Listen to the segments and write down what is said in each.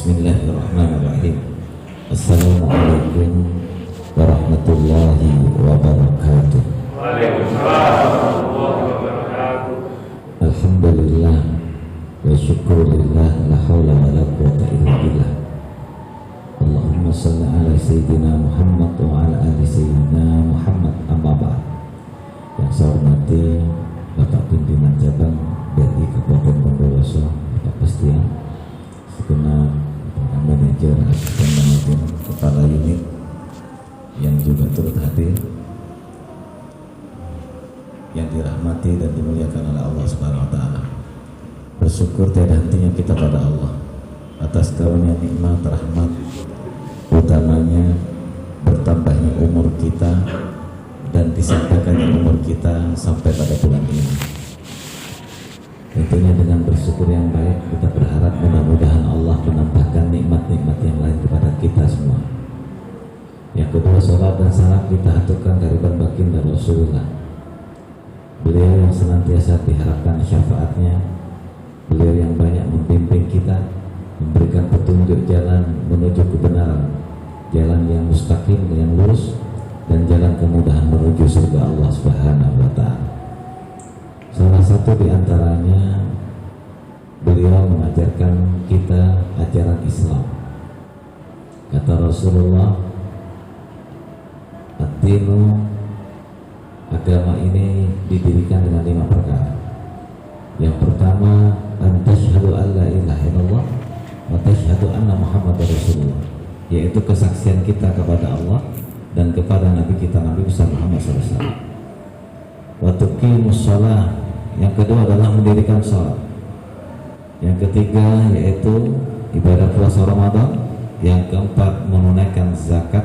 Bismillahirrahmanirrahim. Assalamualaikum warahmatullahi wabarakatuh. Waalaikumsalam warahmatullahi wabarakatuh. Alhamdulillah wa syukurillah, la haula wa la quwwata illa billah. Allahumma salli ala sayyidina Muhammad wa ala ali sayyidina Muhammad, amma ba'd. Yang saya hormati Bapak Pimpinan Cabang BRI Kabupaten Bondowoso, Bapak Pastian, segenap manajer, asisten manajer, kepala unit yang juga turut hadir, yang dirahmati dan dimuliakan oleh Allah Subhanahu wa taala. Bersyukur tiada hentinya kita pada Allah atas karunia nikmat rahmat, utamanya bertambahnya umur kita dan disampaikannya umur kita sampai pada bulan ini. Tentunya dengan bersyukur yang baik, kita berharap mudah-mudahan Allah menambahkan nikmat-nikmat yang lain kepada kita semua. Yang kedua, sholat dan salam kita aturkan dari baginda Rasulullah. Beliau yang senantiasa diharapkan syafaatnya, beliau yang banyak membimbing kita, memberikan petunjuk jalan menuju kebenaran, jalan yang mustaqim, yang lurus, dan jalan kemudahan menuju surga Allah Subhanahu wa ta'ala. Salah satu di antaranya, beliau mengajarkan kita ajaran Islam. Kata Rasulullah, ad-dinu, agama ini didirikan dengan 5 perkara. Yang pertama, an tashhadu an la ilaha illallah wa tashhadu anna Muhammadar Rasulullah, yaitu kesaksian kita kepada Allah dan kepada Nabi kita Nabi Muhammad SAW. Wa tuqimus shalah, yang kedua adalah mendirikan salat. Yang ketiga yaitu ibadah puasa Ramadan. Yang keempat menunaikan zakat.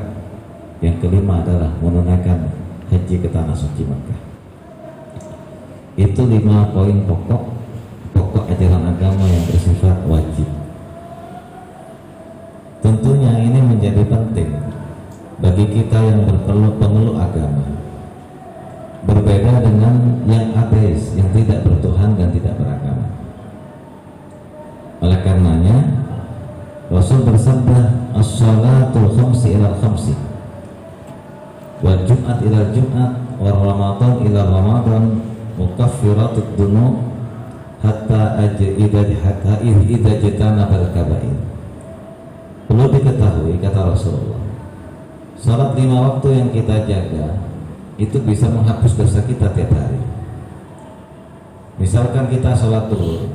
Yang kelima adalah menunaikan haji ke tanah suci Makkah. Itu 5 poin pokok ajaran agama yang bersifat wajib. Tentunya ini menjadi penting bagi kita yang berpemeluk agama, berbeda dengan yang ateis, yang tidak bertuhan dan tidak beragama. Oleh karenanya Rasul bersabda, as-salatul khamsi ilal khamsi, wal jum'at ilal jum'at, wal ramadan ilal ramadan, mukaffiratud dunub hatta idza jitanabal kabair. Perlu diketahui, kata Rasulullah, salat 5 waktu yang kita jaga itu bisa menghapus dosa kita tiap hari. Misalkan kita sholat duhur,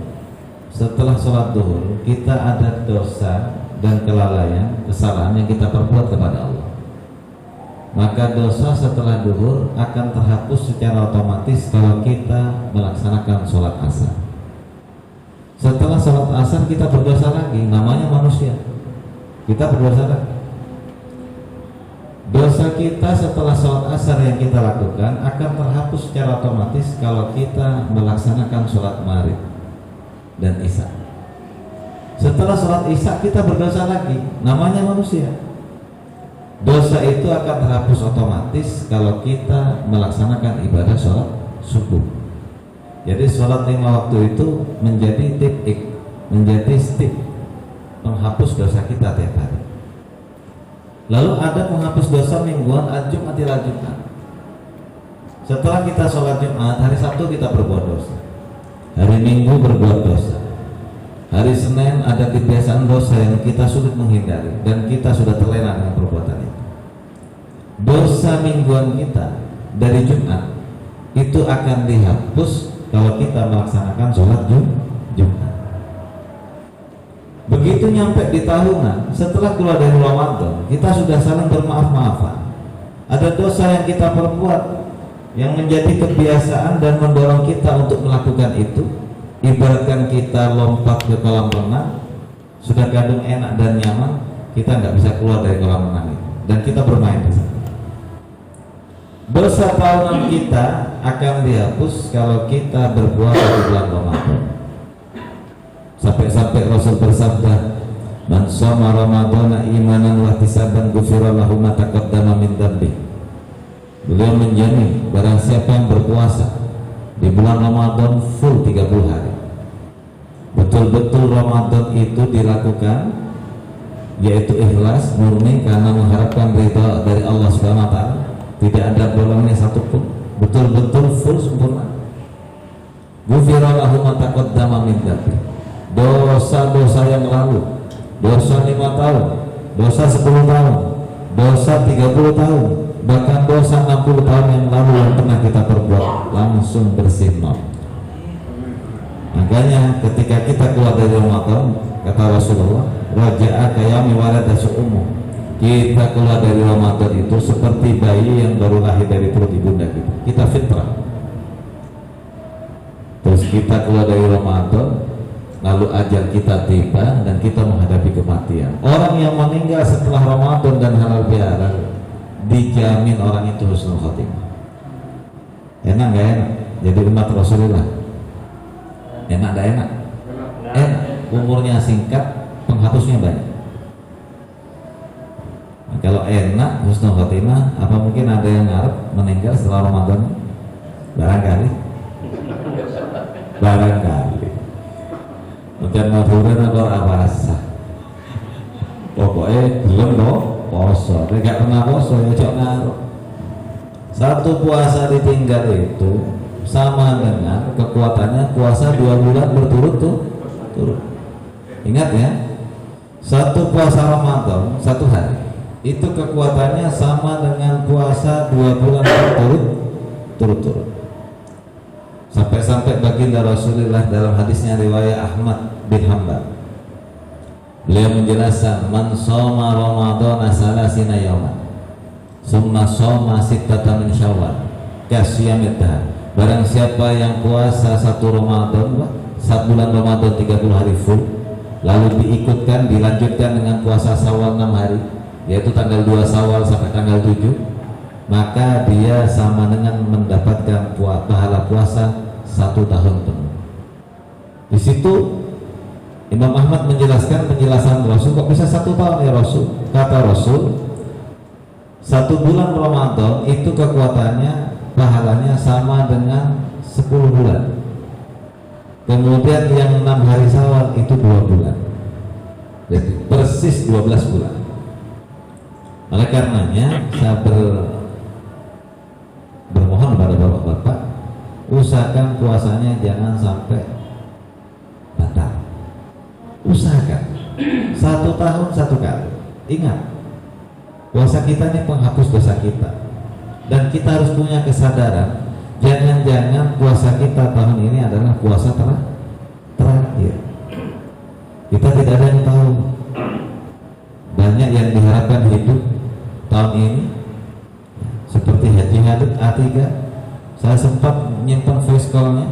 setelah sholat duhur kita ada dosa dan kelalaian, kesalahan yang kita perbuat kepada Allah, maka dosa setelah duhur akan terhapus secara otomatis kalau kita melaksanakan sholat asar. Setelah sholat asar kita berdosa lagi, namanya manusia, kita berdosa lagi. Dosa kita setelah sholat asar yang kita lakukan akan terhapus secara otomatis kalau kita melaksanakan sholat maghrib dan isya. Setelah sholat isya kita berdosa lagi, namanya manusia. Dosa itu akan terhapus otomatis kalau kita melaksanakan ibadah sholat subuh. Jadi sholat 5 waktu itu menjadi titik, menjadi stick menghapus dosa kita tiap hari. Lalu ada menghapus dosa mingguan, al-Jum'at ila Jum'at. Setelah kita sholat Jumat, hari Sabtu kita berbuat dosa, hari Minggu berbuat dosa, hari Senin ada kebiasaan dosa yang kita sulit menghindari dan kita sudah terlena dengan perbuatan itu. Dosa mingguan kita dari Jumat itu akan dihapus kalau kita melaksanakan sholat Jumat. Begitu nyampe di tahunan, setelah keluar dari Ramadan, kita sudah saling bermaaf-maafan. Ada dosa yang kita perbuat yang menjadi kebiasaan dan mendorong kita untuk melakukan itu. Ibaratkan kita lompat ke kolam renang, sudah kadung enak dan nyaman, kita nggak bisa keluar dari kolam renang itu, dan kita bermain di sana. Dosa tahunan kita akan dihapus kalau kita berpuasa di bulan Ramadan. Sampai-sampai Rasul bersabda, man shoma ramadhana imanan wa ihtisaban ghufira lahu ma taqaddama min dhanbi. Beliau menjamin barang siapa yang berpuasa di bulan Ramadan full 30 hari, betul-betul Ramadan itu dilakukan yaitu ikhlas, murni karena mengharapkan ridha dari Allah Subhanahu wa taala, tidak ada bolongnya satupun, betul-betul full sempurna. Ghufira lahu ma taqaddama min dzambi, dosa-dosa yang lalu, dosa 5 tahun, dosa 10 tahun, dosa 30 tahun, bahkan dosa 60 tahun yang lalu yang pernah kita perbuat langsung bersih nol. Makanya ketika kita keluar dari Ramadan, kata Rasulullah, raja'a kayami waladatu ummu, kita keluar dari Ramadan itu seperti bayi yang baru lahir dari perut ibunda kita. Kita fitrah. Terus kita keluar dari Ramadan, lalu ajal kita tiba dan kita menghadapi kematian. Orang yang meninggal setelah Ramadan dan halal bihalal dijamin orang itu husnul khotimah. Enak gak enak? Jadi umat Rasulullah. Enak gak enak? Enak. Umurnya singkat, penghapusnya banyak. Nah, kalau enak husnul khotimah, apa mungkin ada yang ngarep meninggal setelah Ramadan? Barangkali. Mungkin maburan atau awasa. Pokoknya belum loh poso. Tidak pernah poso ya cok ngaruh. Satu puasa ditinggal itu sama dengan kekuatannya puasa 2 bulan berturut-turut. Ingat ya, satu puasa Ramadan 1 hari itu kekuatannya sama dengan puasa 2 bulan berturut-turut. Sampai-sampai baginda Rasulullah dalam hadisnya riwayat Ahmad bin Hanbal, beliau menjelaskan, man shoma ramadhana salasina yawman summa shoma sittatan min syawal kasyamid dahr. Barang siapa yang puasa 1 Ramadan, 1 bulan Ramadan 30 hari full, lalu dilanjutkan dengan puasa Syawal 6 hari, yaitu tanggal 2 Syawal sampai tanggal 7, maka dia sama dengan mendapatkan pahala puasa 1 tahun penuh. Di situ Imam Ahmad menjelaskan penjelasan Rasul, kok bisa 1 tahun ya Rasul? Kata Rasul, 1 bulan Ramadan itu kekuatannya, pahalanya sama dengan 10 bulan. Kemudian yang 6 hari Syawal itu 2 bulan. Jadi persis 12 bulan. Oleh karenanya saya bermohon kepada bapak-bapak, usahakan puasanya jangan sampai batal. Usahakan 1 tahun 1 kali. Ingat, puasa kita ini penghapus dosa kita, dan kita harus punya kesadaran, jangan-jangan puasa kita tahun ini adalah puasa terakhir. Kita tidak ada yang tahu. Banyak yang diharapkan hidup tahun ini, seperti Haji Hadid A3. Saya sempat menyimpan voice call-nya.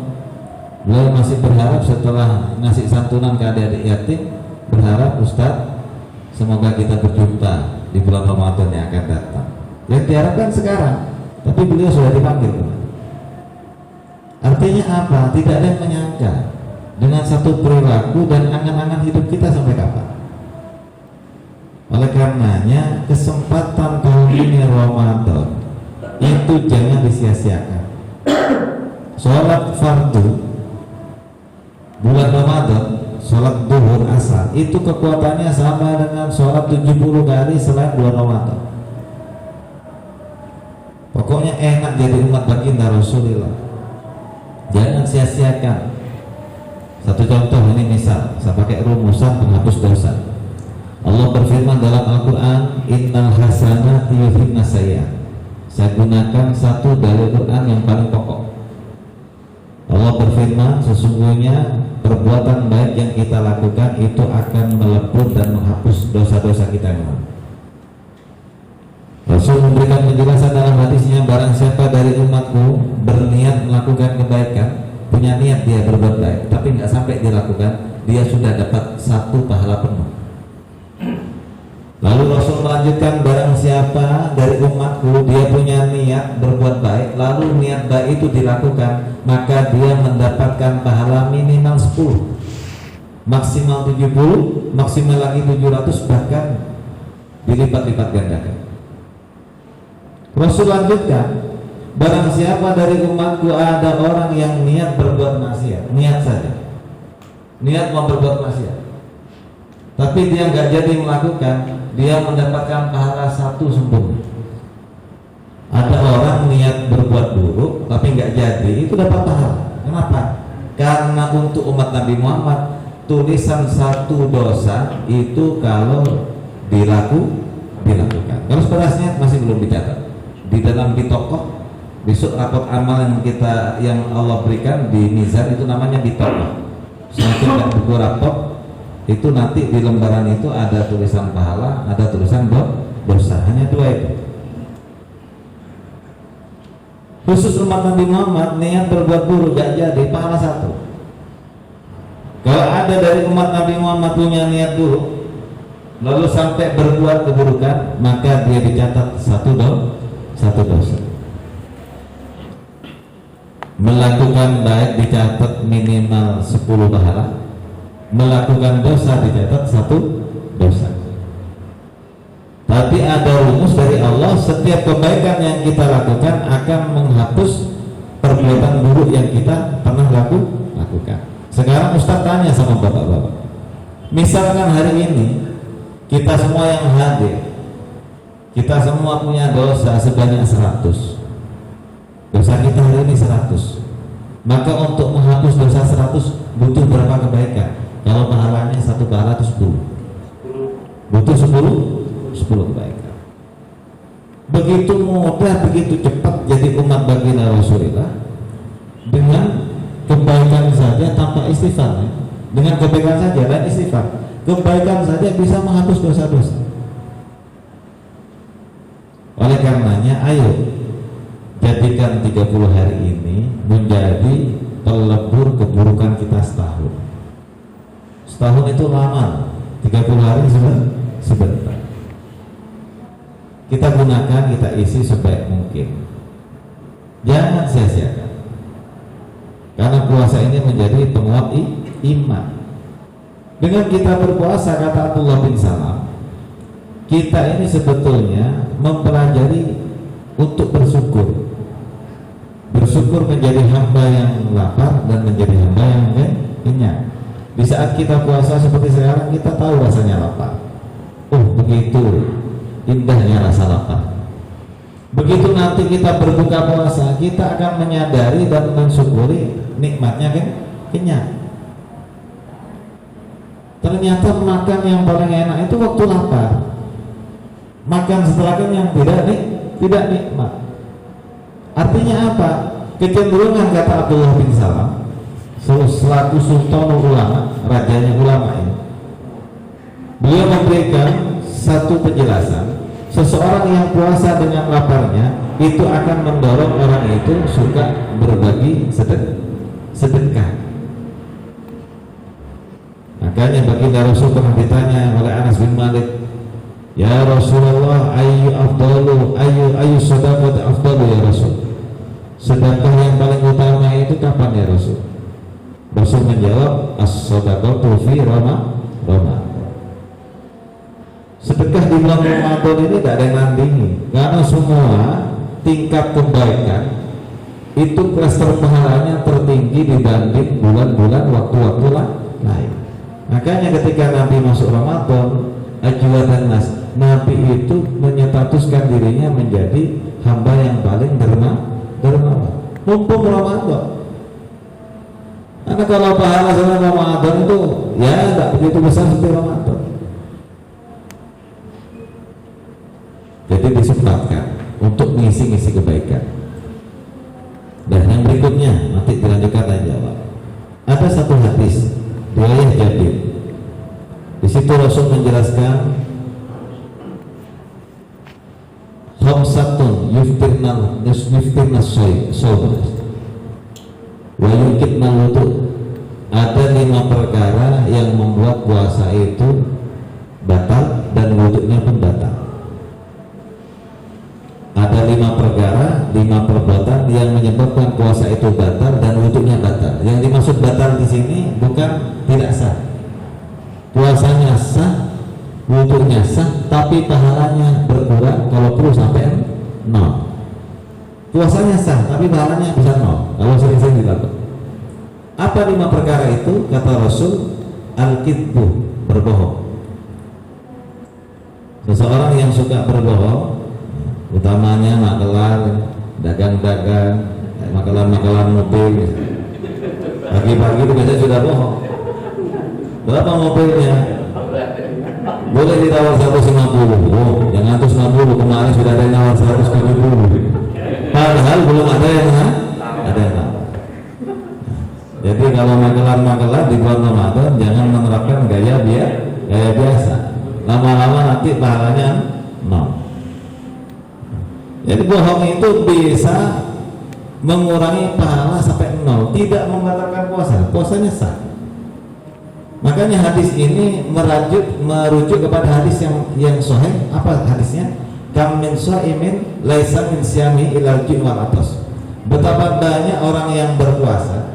Beliau masih berharap setelah ngasih santunan ke adik-adik yatim, berharap Ustaz, semoga kita berjumpa di bulan Ramadan yang akan datang. Yang diharapkan sekarang, tapi beliau sudah dipanggil. Artinya apa? Tidak ada yang menyangka dengan satu perilaku dan angan-angan hidup kita sampai kapan. Oleh karenanya kesempatan tahun ini Ramadan itu jangan disia-siakan. Sholat fardu bulan Ramadan, sholat duhur asar, itu kekuatannya sama dengan sholat 70 kali selain bulan Ramadan. Pokoknya enak jadi umat baginda Rasulullah. Jangan sia-siakan. Satu contoh ini, misal saya pakai rumusan penghapus dosa. Allah berfirman dalam Al-Quran, innal hasanati yudhibna sayyi'at. Saya gunakan satu dari Quran yang paling pokok. Allah berfirman, sesungguhnya perbuatan baik yang kita lakukan itu akan melebur dan menghapus dosa-dosa kita yang lalu. Rasul memberikan penjelasan dalam hadisnya, barang siapa dari umatku berniat melakukan kebaikan, punya niat dia berbuat baik, tapi nggak sampai dilakukan, dia sudah dapat 1 pahala penuh. Lalu Rasul melanjutkan, barang siapa dari umatku dia punya niat berbuat baik, lalu niat baik itu dilakukan, maka dia mendapatkan pahala minimal 10, maksimal 70, maksimal lagi 700, bahkan dilipat-lipat gandakan. Rasul lanjutkan, barang siapa dari umatku ada orang yang niat berbuat maksiat, niat saja, niat mau berbuat maksiat, tapi dia nggak jadi melakukan, dia mendapatkan pahala 1 sempurna. Ada orang niat berbuat buruk tapi nggak jadi, itu dapat pahala. Kenapa? Karena untuk umat Nabi Muhammad, tulisan 1 dosa itu kalau dilakukan. Kalau sebenarnya masih belum dicatat di dalam bitokoh. Besok raport amal yang Allah berikan di mizan itu namanya bitokoh. Semakin buku raport itu nanti di lembaran itu ada tulisan pahala, ada tulisan dosa. Hanya 2 itu. Khusus umat Nabi Muhammad, niat berbuat buruk gak jadi, pahala 1. Kalau ada dari umat Nabi Muhammad punya niat buruk lalu sampai berbuat keburukan, maka dia dicatat 1 dosa. Melakukan baik dicatat minimal 10 pahala, melakukan dosa dicatat 1 dosa. Tapi ada rumus dari Allah, setiap kebaikan yang kita lakukan akan menghapus perbuatan buruk yang kita pernah lakukan. Sekarang Ustaz tanya sama bapak-bapak, misalkan hari ini kita semua yang hadir, kita semua punya dosa sebanyak 100. Dosa kita hari ini 100. Maka untuk menghapus dosa 100 butuh berapa kebaikan? Kalau pahalanya 1 pahala itu 10. Butuh 10 kebaikan. Begitu mudah, begitu cepat jadi umat baginda Rasulullah dengan kebaikan saja tanpa istighfar. Dengan kebaikan saja dan istighfar, kebaikan saja bisa menghapus dosa-dosa. Oleh karenanya, ayo jadikan 30 hari ini menjadi pelebur keburukan kita setahun. Setahun itu lama, 30 hari sebentar. Kita gunakan, kita isi sebaik mungkin. Jangan sia-siakan. Karena puasa ini menjadi penguat iman. Dengan kita berpuasa, kata Abdullah bin Salam, kita ini sebetulnya mempelajari untuk bersyukur. Bersyukur menjadi hamba yang lapar dan menjadi hamba yang kenyang. Di saat kita puasa seperti sekarang, kita tahu rasanya lapar. Oh, begitu indahnya rasa lapar. Begitu nanti kita berbuka puasa, kita akan menyadari dan mensyukuri nikmatnya kenyang. Ternyata makan yang paling enak itu waktu lapar. Makan setelah kenyang tidak nikmat. Artinya apa? Kecenderungan, kata Abdullah bin Salam selaku sultanul ulama, rajanya ulama ini, beliau memberikan satu penjelasan. Seseorang yang puasa dengan laparnya itu akan mendorong orang itu suka berbagi sedekah. Makanya baginda Rasul pernah ditanya oleh Anas bin Malik, ya Rasulullah, ayu sedekah afdalu ya Rasul. Sedekah yang paling utama itu kapan ya Rasul? Rasul menjawab, as-sadaqatu fi Ramadan. Sedekah di bulan Ramadan ini tidak ada yang nandingi, karena semua tingkat kebaikan itu klaster pahalanya tertinggi dibanding bulan-bulan waktu-waktu lain. Makanya ketika Nabi masuk Ramadan, ajwatan nas, Nabi itu menyetatuskan dirinya menjadi hamba yang paling dermawan. Mumpung Ramadan. Karena kalau pahala selama Ramadan itu ya tidak begitu besar seperti Ramadan. Jadi disempatkan untuk mengisi-ngisi kebaikan. Dan yang berikutnya nanti dilanjutkan aja, Pak. Ada satu hadis riwayat Jabir. Di situ Rasul menjelaskan khamsatun yuftirna shaum wa yukitna wudu. Ada 5 perkara yang membuat puasa itu batal dan wudhunya pun batal. Ada 5 perkara, 5 perbuatan yang menyebabkan puasa itu batal dan wudhunya batal. Yang dimaksud batal di sini bukan tidak sah. Puasanya sah, wudhunya sah, tapi pahalanya berkurang kalau perlu sampai 0. Puasanya sah, tapi pahalanya bisa 0 kalau sering-sering dilakukan. Apa 5 perkara itu? Kata Rasul, al-kidbu, berbohong. Seseorang yang suka berbohong, utamanya makelar, dagang-dagang, makelar mobil, pagi-pagi itu biasanya sudah bohong. Berapa mobilnya? Boleh ditawar 150. Oh, yang 150 kemarin sudah ada yang nawar 170. Padahal belum ada yang nawar. Jadi kalau makelar di bulan Ramadan jangan menerapkan gaya biasa. Lama-lama nanti pahalanya nol. Jadi bohong itu bisa mengurangi pahala sampai nol, tidak membatalkan puasa. Puasanya sah. Makanya hadis ini merujuk kepada hadis yang sahih. Apa hadisnya? Kam min shaimin laisa min siyami ilal ju' wal atas. Betapa banyak orang yang berpuasa,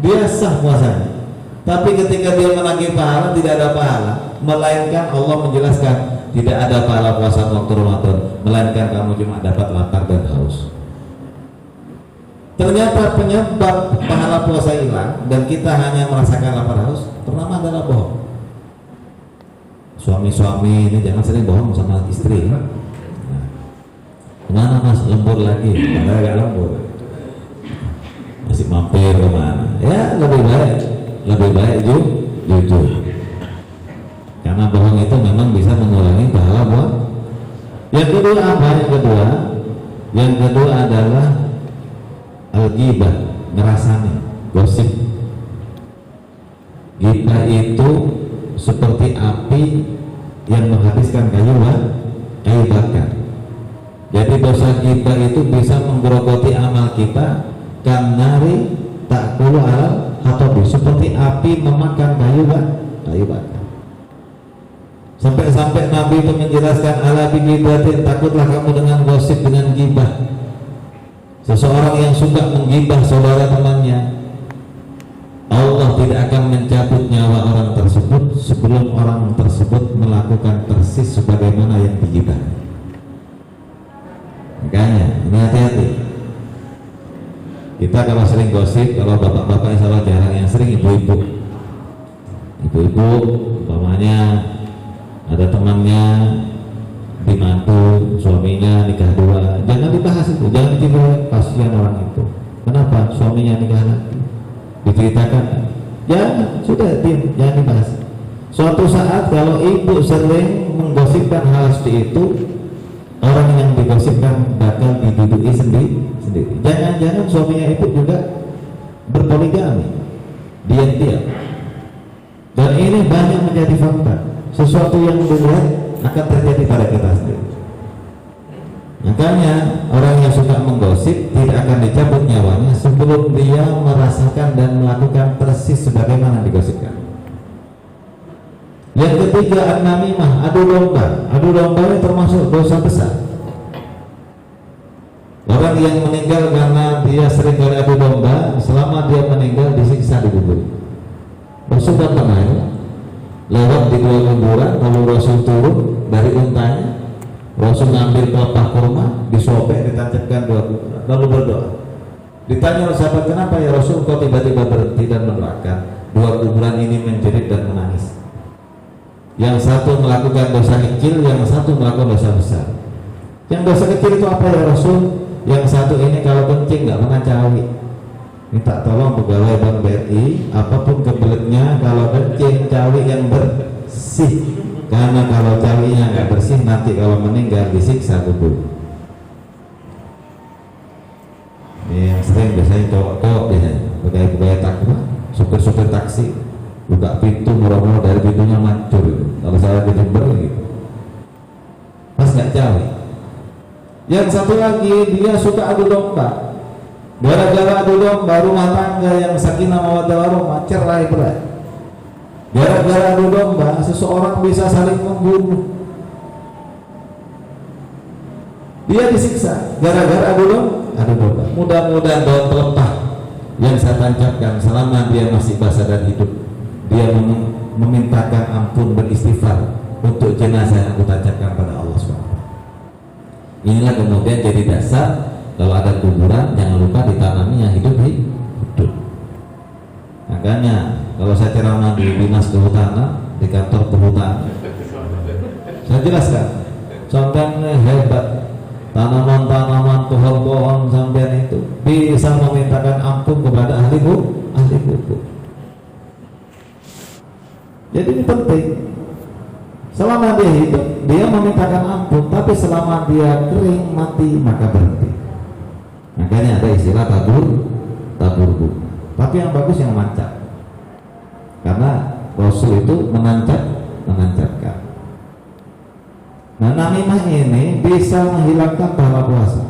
dia sah puasanya, tapi ketika dia menagih pahala tidak ada pahala, melainkan Allah menjelaskan tidak ada pahala puasa waktu Ramadan, melainkan kamu cuma dapat lapar dan haus. Ternyata penyebab pahala puasa hilang dan kita hanya merasakan lapar haus pertama adalah bohong. Suami-suami ini jangan sering bohong sama istri. Nah, kemana mas? Lembur lagi? Padahal gak lembur, masih mampir kemana? Ya lebih baik jujur. Karena bohong itu memang bisa mengurangi pahala buat. Yang kedua apa? Yang kedua adalah al-ghibah, ngerasani, gosip. Ghibah itu seperti api yang menghabiskan kayu bakar. Jadi dosa ghibah itu bisa menggerogoti amal kita, kanari ta'kulu alal hatabi, seperti api memakan kayu bakar. Sampai Nabi itu menjelaskan ala bigibatin, takutlah kamu dengan gosip, dengan ghibah. Seseorang yang suka menggibah saudara temannya, Allah tidak akan mencabut nyawa orang tersebut sebelum orang tersebut melakukan persis sebagaimana yang digibah. Makanya ini hati-hati. Kita kalau sering gosip, kalau bapak-bapak insya Allah jarang, yang sering ibu-ibu, umpamanya ada temannya dimantu, suaminya nikah dua, jangan dibahas itu, jangan diceritakan, kasihan orang itu. Kenapa suaminya nikah lagi? Diceritakan, sudah diam, jangan dibahas. Suatu saat kalau ibu sering menggosipkan hal seperti itu, orang yang digosipkan bakal diduduki sendiri. Jangan-jangan suaminya ibu juga berpoligami, diam-diam. Dan ini banyak menjadi fakta, sesuatu yang dilihat akan terjadi pada kita sendiri. Makanya orang yang suka menggosip tidak akan dicabut nyawanya sebelum dia merasakan dan melakukan persis sebagaimana digosipkan. Yang ketiga, an-namimah, adu domba. Adu domba ini termasuk dosa besar. Orang yang meninggal karena dia sering kali adu domba, selama dia meninggal disiksa di kubur. Rasul pernah lewat di dua kuburan, lalu Rasul turun dari untanya, Rasul ngambil pelepah kurma, disobek, ditancapkan dua kuburan, lalu berdoa. Ditanya oleh sahabat, kenapa ya Rasul kau tiba-tiba berhenti dan mendoakan? Dua kuburan ini menjerit dan menangis. Yang satu melakukan dosa kecil, yang satu melakukan dosa besar. Yang dosa kecil itu apa ya Rasul? Yang satu ini kalau kencing nggak pernah cawi, minta tolong pegawai Bank BRI, apapun kebeletnya kalau kencing cawi yang bersih, karena kalau cawinya nggak bersih nanti kalau meninggal disiksa kubur. Ini yang sering biasanya cowok-cowok biasanya pegawai takwa, supir taksi, buka pintu murah-murah dari pintunya mancur itu. Kalau saya di Jember gitu, pas nggak cawi. Yang satu lagi dia suka adu domba. Gara-gara adu domba rumah tangga yang sakinah mawaddah warahmah cerai berai. Gara-gara adu domba seseorang bisa saling membunuh. Dia disiksa gara-gara adu domba. Mudah-mudahan daun pelepah yang saya tancapkan selama dia masih basah dan hidup, dia memintakan ampun, beristighfar untuk jenazah yang aku tancapkan pada Allah SWT. Inilah kemudian jadi dasar kalau ada kuburan jangan lupa ditanami yang hidup. Makanya kalau saya ceramah di dinas kehutanan, di kantor kehutanan, Saya jelaskan. Sampean hebat. Tanaman-tanaman, pohon-pohon sampean itu bisa memintakan ampun kepada ahli kubur. Jadi ini penting. Selama dia hidup, dia memintakan ampun, tapi selama dia kering mati maka berhenti. Makanya ada istilah tabur bunga. Tapi yang bagus yang mancap. Karena Rasul itu menancapkan. Nah, namimah ini bisa menghilangkan pahala puasa.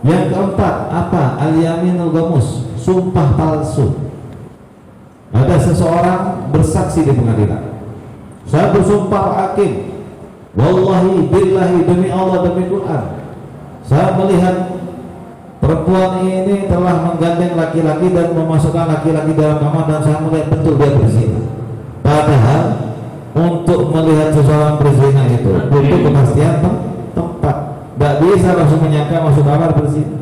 Yang keempat apa? Al-yaminul ghamus, sumpah palsu. Ada seseorang bersaksi di pengadilan. Saya bersumpah hakim, wallahi billahi, demi Allah demi Quran, saya melihat perempuan ini telah menggandeng laki-laki dan memasukkan laki-laki dalam kamar dan saya melihat betul dia berzina. Padahal untuk melihat seseorang berzina itu butuh kepastian tempat. Tidak bisa langsung menyangka masuk kamar berzina.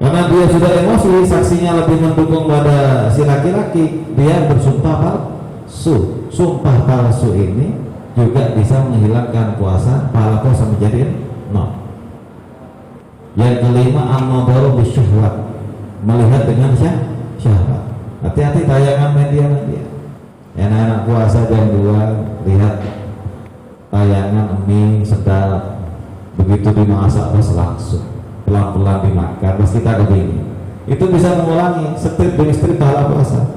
Karena dia sudah emosi, saksinya lebih mendukung pada si laki-laki, dia bersumpah palsu. Sumpah palsu ini juga bisa menghilangkan puasa, pahala puasa menjadi nol. Yang kelima, an-nadharu bisyahwat, melihat dengan syahwat. Hati-hati tayangan media. Enak-enak puasa jam 2 lihat tayangan mie sedap, begitu dimasak pas langsung pelan-pelan dimakan, terus kita begini. Itu bisa mengulangi strip demi strip pahala puasa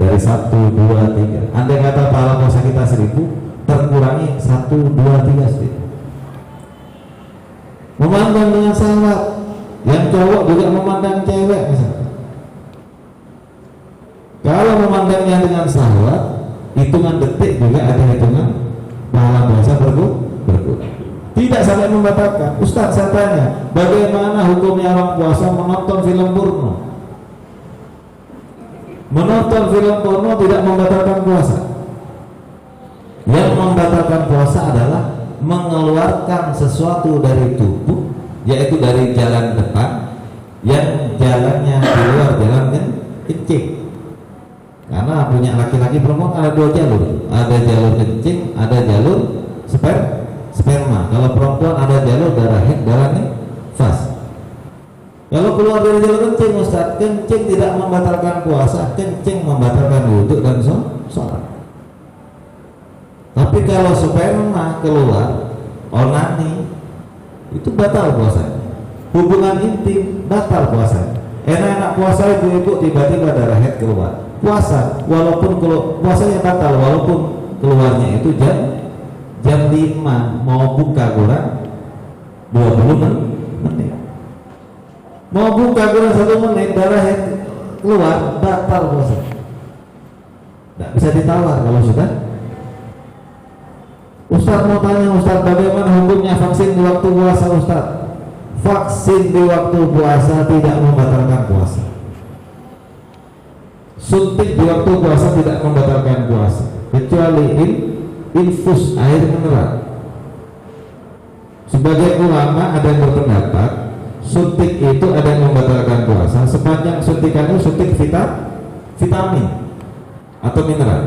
dari 1, 2, 3. Andai kata pahala puasa kita 1000, terkurangi 1, 2, 3 strip. Memandang dengan sahabat, yang cowok juga memandang cewek misalnya. Kalau memandangnya dengan syahwat, hitungan detik juga ada hitungan pahala puasa berkurang. Tidak sampai membatalkan. Ustaz, saya tanya, bagaimana hukumnya orang puasa menonton film porno? Menonton film porno tidak membatalkan puasa. Yang membatalkan puasa adalah mengeluarkan sesuatu dari tubuh, yaitu dari jalan depan, yang jalannya di luar jalan kencing. Karena punya laki-laki perempuan ada 2 jalur, ada jalur kencing, ada jalur sperma. Kalau perempuan ada jalur darah haid, darah nifas. Kalau keluar dari jalur kencing, Ustaz, kencing tidak membatalkan puasa, kencing membatalkan wudhu dan sholat. Tapi kalau sperma keluar, onani, itu batal puasa. Hubungan intim batal puasa. Enak-enak puasa ibu-ibu tiba-tiba darah haid keluar. Puasa, walaupun puasanya batal, walaupun keluarnya itu jam 5, mau buka kurang 20 menit. Mau buka kurang 1 menit, darah yang keluar, batal puasa. Tidak bisa ditawar kalau sudah. Ustaz mau tanya, Ustaz, bagaimana hukumnya vaksin di waktu puasa, Ustaz? Vaksin di waktu puasa tidak membatalkan puasa. Suntik di waktu puasa tidak membatalkan puasa, kecuali infus air mineral. Sebagai ulama ada yang berpendapat suntik itu ada yang membatalkan puasa sepanjang suntikannya suntik vitamin atau mineral.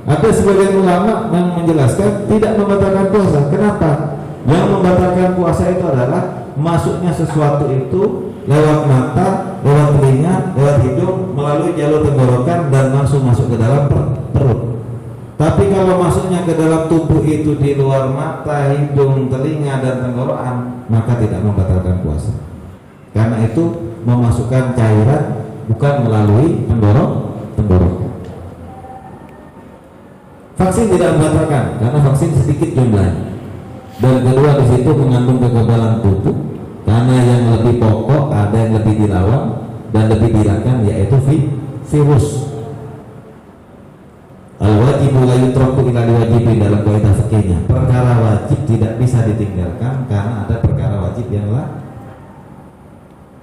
Ada sebagian ulama yang menjelaskan tidak membatalkan puasa. Kenapa? Yang membatalkan puasa itu adalah masuknya sesuatu itu lewat mata, lewat telinga, lewat hidung, melalui jalur tenggorokan dan langsung masuk ke dalam perut. Tapi kalau masuknya ke dalam tubuh itu di luar mata, hidung, telinga dan tenggorokan, maka tidak membatalkan puasa. Karena itu memasukkan cairan bukan melalui tenggorokan. Vaksin tidak membatalkan karena vaksin sedikit jumlahnya. Dan kedua di situ mengandung kekebalan tubuh. Karena yang lebih pokok ada yang lebih dilawan dan lebih dirakan, yaitu virus. Al-wajibu la yutraku ila liwajibin dalam kaidah fikihnya. Perkara wajib tidak bisa ditinggalkan karena ada perkara wajib yang lain.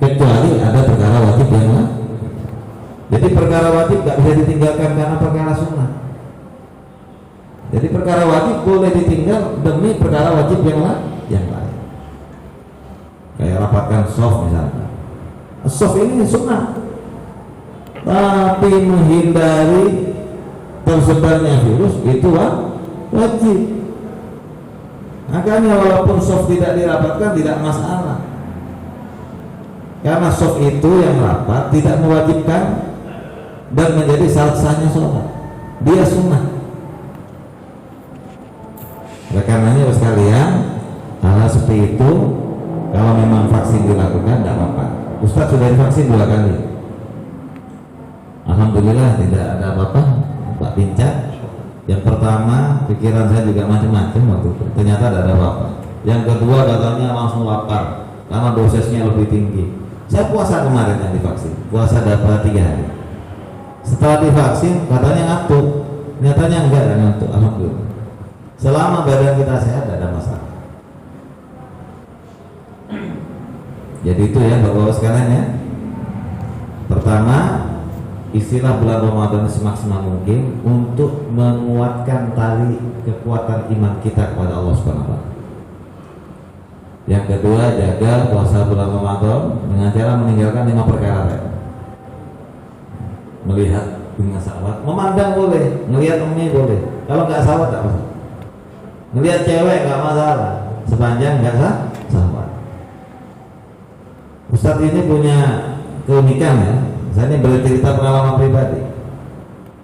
Kecuali ada perkara wajib yang lain. Jadi perkara wajib tidak bisa ditinggalkan karena perkara sunnah. Jadi perkara wajib boleh ditinggal demi perkara wajib yang lain. Kayak rapatkan soft misalnya. Soft ini sunnah, tapi menghindari tersebarnya virus itu wajib. Makanya walaupun soft tidak dirapatkan tidak masalah, karena soft itu yang rapat tidak mewajibkan dan menjadi syarat sahnya sholat, dia sunnah. Oleh karenanya sekalian, hal seperti itu kalau memang vaksin dilakukan tidak apa-apa. Ustaz sudah divaksin 2 kali, alhamdulillah tidak ada apa-apa Pak Pincak. Yang pertama pikiran saya juga macam-macam waktu itu, ternyata tidak ada apa-apa. Yang kedua katanya langsung lapar karena dosisnya lebih tinggi. Saya puasa kemarin yang divaksin, puasa dapat 3 hari. Setelah divaksin katanya ngantuk, nyatanya enggak ada ngantuk, alhamdulillah. Selama badan kita sehat tidak ada masalah. Jadi itu ya Bapak-Bapak sekalian ya. Pertama, istilah bulan Ramadan semaksimal mungkin untuk menguatkan tali kekuatan iman kita kepada Allah Subhanahu wa taala. Yang kedua, jaga puasa bulan Ramadan dengan cara meninggalkan 5 perkara ya. Melihat dengan syahwat, memandang boleh, melihat ummi boleh. Kalau nggak syahwat nggak masalah. Melihat cewek nggak masalah, sepanjang nggak syahwat. Ustadz ini punya keunikan ya. Saya ini bercerita pengalaman pribadi.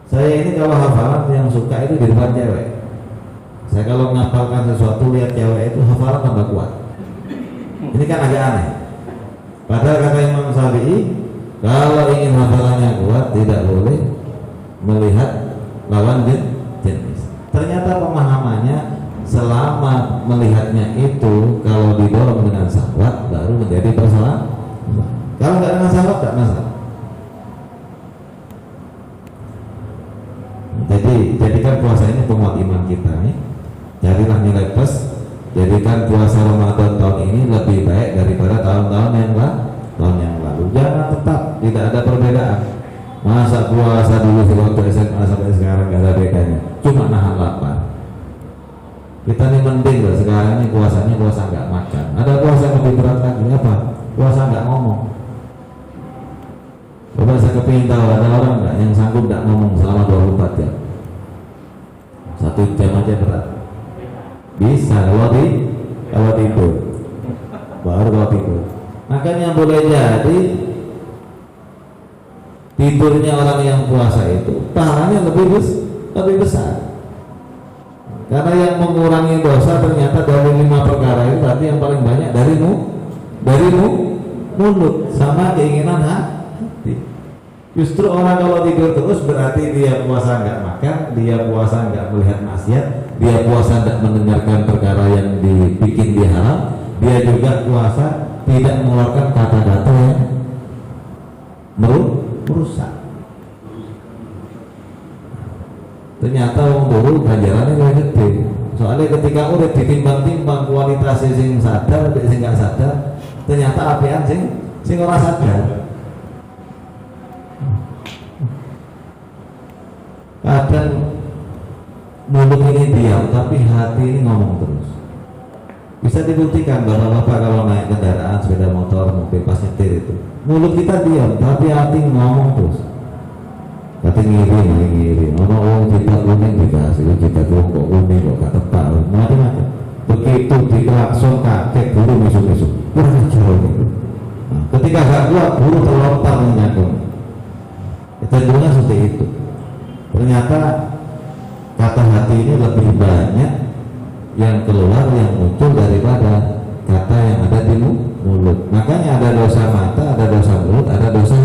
Saya ini kalau hafalan yang suka itu di depan cewek. Saya kalau menghafalkan sesuatu lihat cewek itu hafalan tambah kuat. Ini kan agak aneh. Padahal kata Imam Syafi'i, kalau ingin hafalannya kuat tidak boleh melihat lawan jenis. Ternyata pemahamannya selama melihatnya itu kalau didorong dengan syahwat baru menjadi persoalan. Kalau nggak dengan syahwat tidak masalah. Jadi jadikan puasa ini penguat iman kita nih. Carilah nilai plus. Jadikan puasa Ramadan tahun ini lebih baik daripada tahun-tahun yang lalu. Jangan tetap tidak ada perbedaan. Masa puasa dulu waktu SMA sampai sekarang nggak ada bedanya. Cuma nahan lapar. Kita nih mending lah sekarang ini puasanya puasa nggak makan. Ada puasa yang lebih berat lagi apa? Puasa nggak ngomong. Coba saya kepingin tahu ada orang nggak yang sanggup nggak ngomong selama 24 jam? 1 jam aja berat. Bisa kalau tidur, baru kalau tidur. Makanya boleh jadi tidurnya orang yang puasa itu pahalanya lebih besar. Karena yang mengurangi dosa ternyata dari 5 perkara itu berarti yang paling banyak dari mulut sama keinginan hati. Justru orang kalau tidur terus berarti dia puasa nggak makan, dia puasa nggak melihat maksiat, dia puasa nggak mendengarkan perkara yang dibikin dia haram, dia juga puasa tidak mengeluarkan kata-kata yang merusak. Ternyata orang dulu ganjarannya lebih gede. Soalnya ketika udah ditimbang-timbang kualitasnya sing sadar, sing nggak sadar, ternyata apian sing ora sadar. Kadang mulut ini diam tapi hati ini ngomong terus. Bisa dibuktikan bapak-bapak kalau naik kendaraan sepeda motor mobil pas nyetir itu mulut kita diam tapi hati ngomong terus. Hati ngiri. Orang kita kuning dikasih kita kok kuning kok gak tepat macam-macam. Begitu diklakson kaget buru misuk-misuk kurang jauh itu. Nah, ketika gak kuat buru terlontar menyakung. Cenderungnya seperti itu. Ternyata kata hati ini lebih banyak yang keluar yang muncul daripada kata yang ada di mulut. Makanya ada dosa mata, ada dosa mulut, ada dosa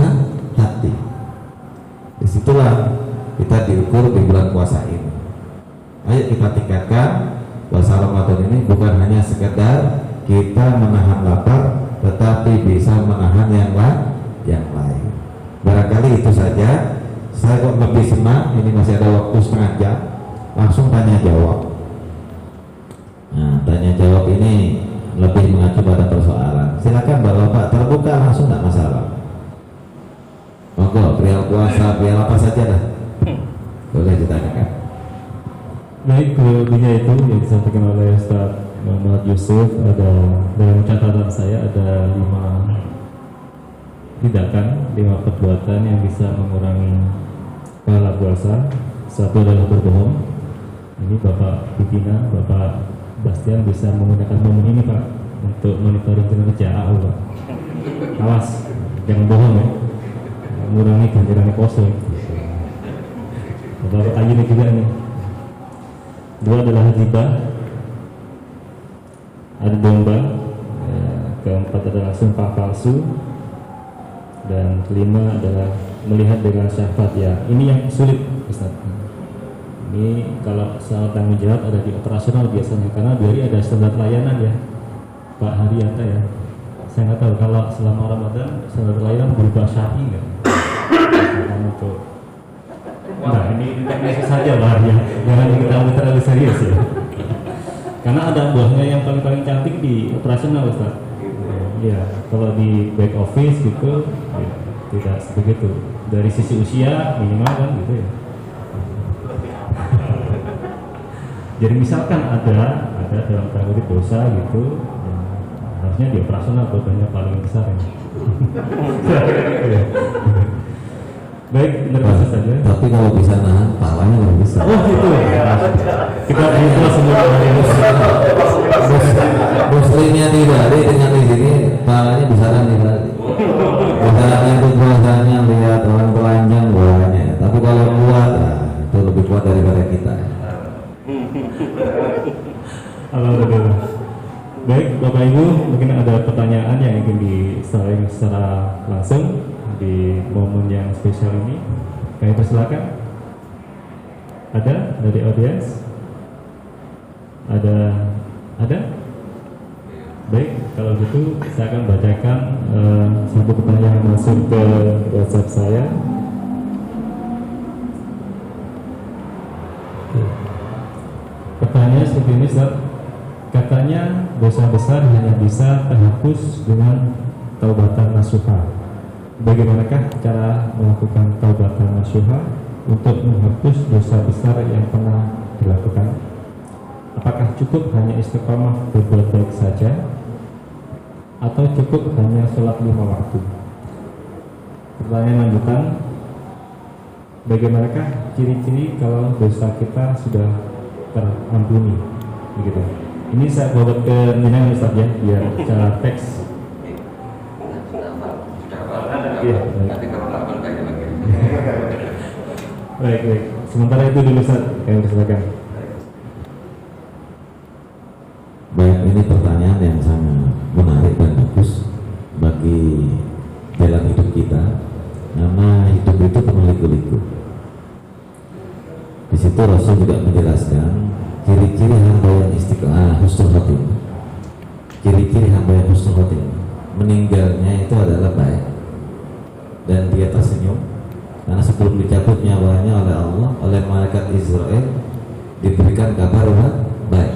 hati. Disitulah kita diukur di bulan puasa ini. Ayo kita tingkatkan puasa Ramadan ini bukan hanya sekedar kita menahan lapar, tetapi bisa menahan yang lain. Barangkali itu saja. Saya kok lebih senang, ini masih ada waktu setengah jam, langsung tanya jawab. Nah, tanya jawab ini lebih mengacu pada persoalan. Silakan Bapak terbuka langsung, tidak masalah. Monggo, perihal puasa, perihal apa saja dah, boleh ditanyakan. Baik, lebihnya itu yang disampaikan oleh Ustaz Muhammad Yusuf. Ada dalam catatan saya ada 5 tindakan, 5 perbuatan yang bisa mengurangi pahala puasa. Satu adalah berbohong, Ini Bapak Pimpinan, Bapak Bastian bisa menggunakan momen ini Pak untuk monitoring kinerja AO Pak. Awas, jangan bohong ya, mengurangi ganjaran kosong. Bapak tanya ini juga nih. Dua adalah hibah, ada domba. Keempat adalah sumpah palsu, dan kelima adalah melihat dengan syahwat ya. Ini yang sulit Ustaz. Ini kalau soal tanggung jawab ada di operasional biasanya, karena dari ada standar layanan ya Pak Haryata ya. Saya nggak tahu kalau selama Ramadan standar layanan berubah syar'i nggak? Untuk nah ini teknis saja Pak ya, jangan kita terlalu serius ya. Karena ada buahnya yang paling cantik di operasional Ustaz. Ya, kalau di back office gitu ya, tidak begitu. Dari sisi usia minimal kan gitu ya. Jadi misalkan ada dalam kategori dosa gitu, ya, harusnya di operasional bebannya paling besar ya. Baik, benar saja. Tapi kalau bisa nahan, pahalanya nggak bisa. Oh gitu. Kita berubah semua Muslimnya tidak ada dengan di sini, pahalanya besaran tidak. Besarannya itu puasanya lihat orang telanjang banyak. Tapi kalau kuat, itu lebih kuat daripada kita. Alhamdulillah. Baik, Bapak Ibu, mungkin ada pertanyaan yang ingin disampaikan secara langsung di momen yang spesial ini. Kami persilakan. Ada dari audiens? Ada? Baik, kalau gitu saya akan bacakan satu pertanyaan masuk ke WhatsApp saya. Pertanyaan seperti ini, Ustaz. Katanya dosa besar hanya bisa terhapus dengan taubatan nasuha. Bagaimanakah cara melakukan taubatan nasuha untuk menghapus dosa besar yang pernah dilakukan? Apakah cukup hanya istiqomah berbuat baik saja, atau cukup hanya sholat 5 waktu? Pertanyaan lanjutan, bagaimanakah ciri-ciri kalau dosa kita sudah terampuni? Begitu. Ini saya bawa ke Minang Ustaz ya, biar secara teks. Iya, baik. Sementara itu dulu Ustaz, kami persilakan. Baik, ini pertanyaan yang sangat menarik dan bagus bagi jalan hidup kita. Karena hidup itu penuh liku-liku. Di situ Rasul juga menjelaskan ciri-ciri hamba yang istiqomah, husnul khotimah. Ciri-ciri hamba yang husnul khotimah, meninggalnya itu adalah baik dan dia tersenyum karena sebelum dicabut nyawanya oleh Allah, oleh malaikat Israel diberikan kabar baik.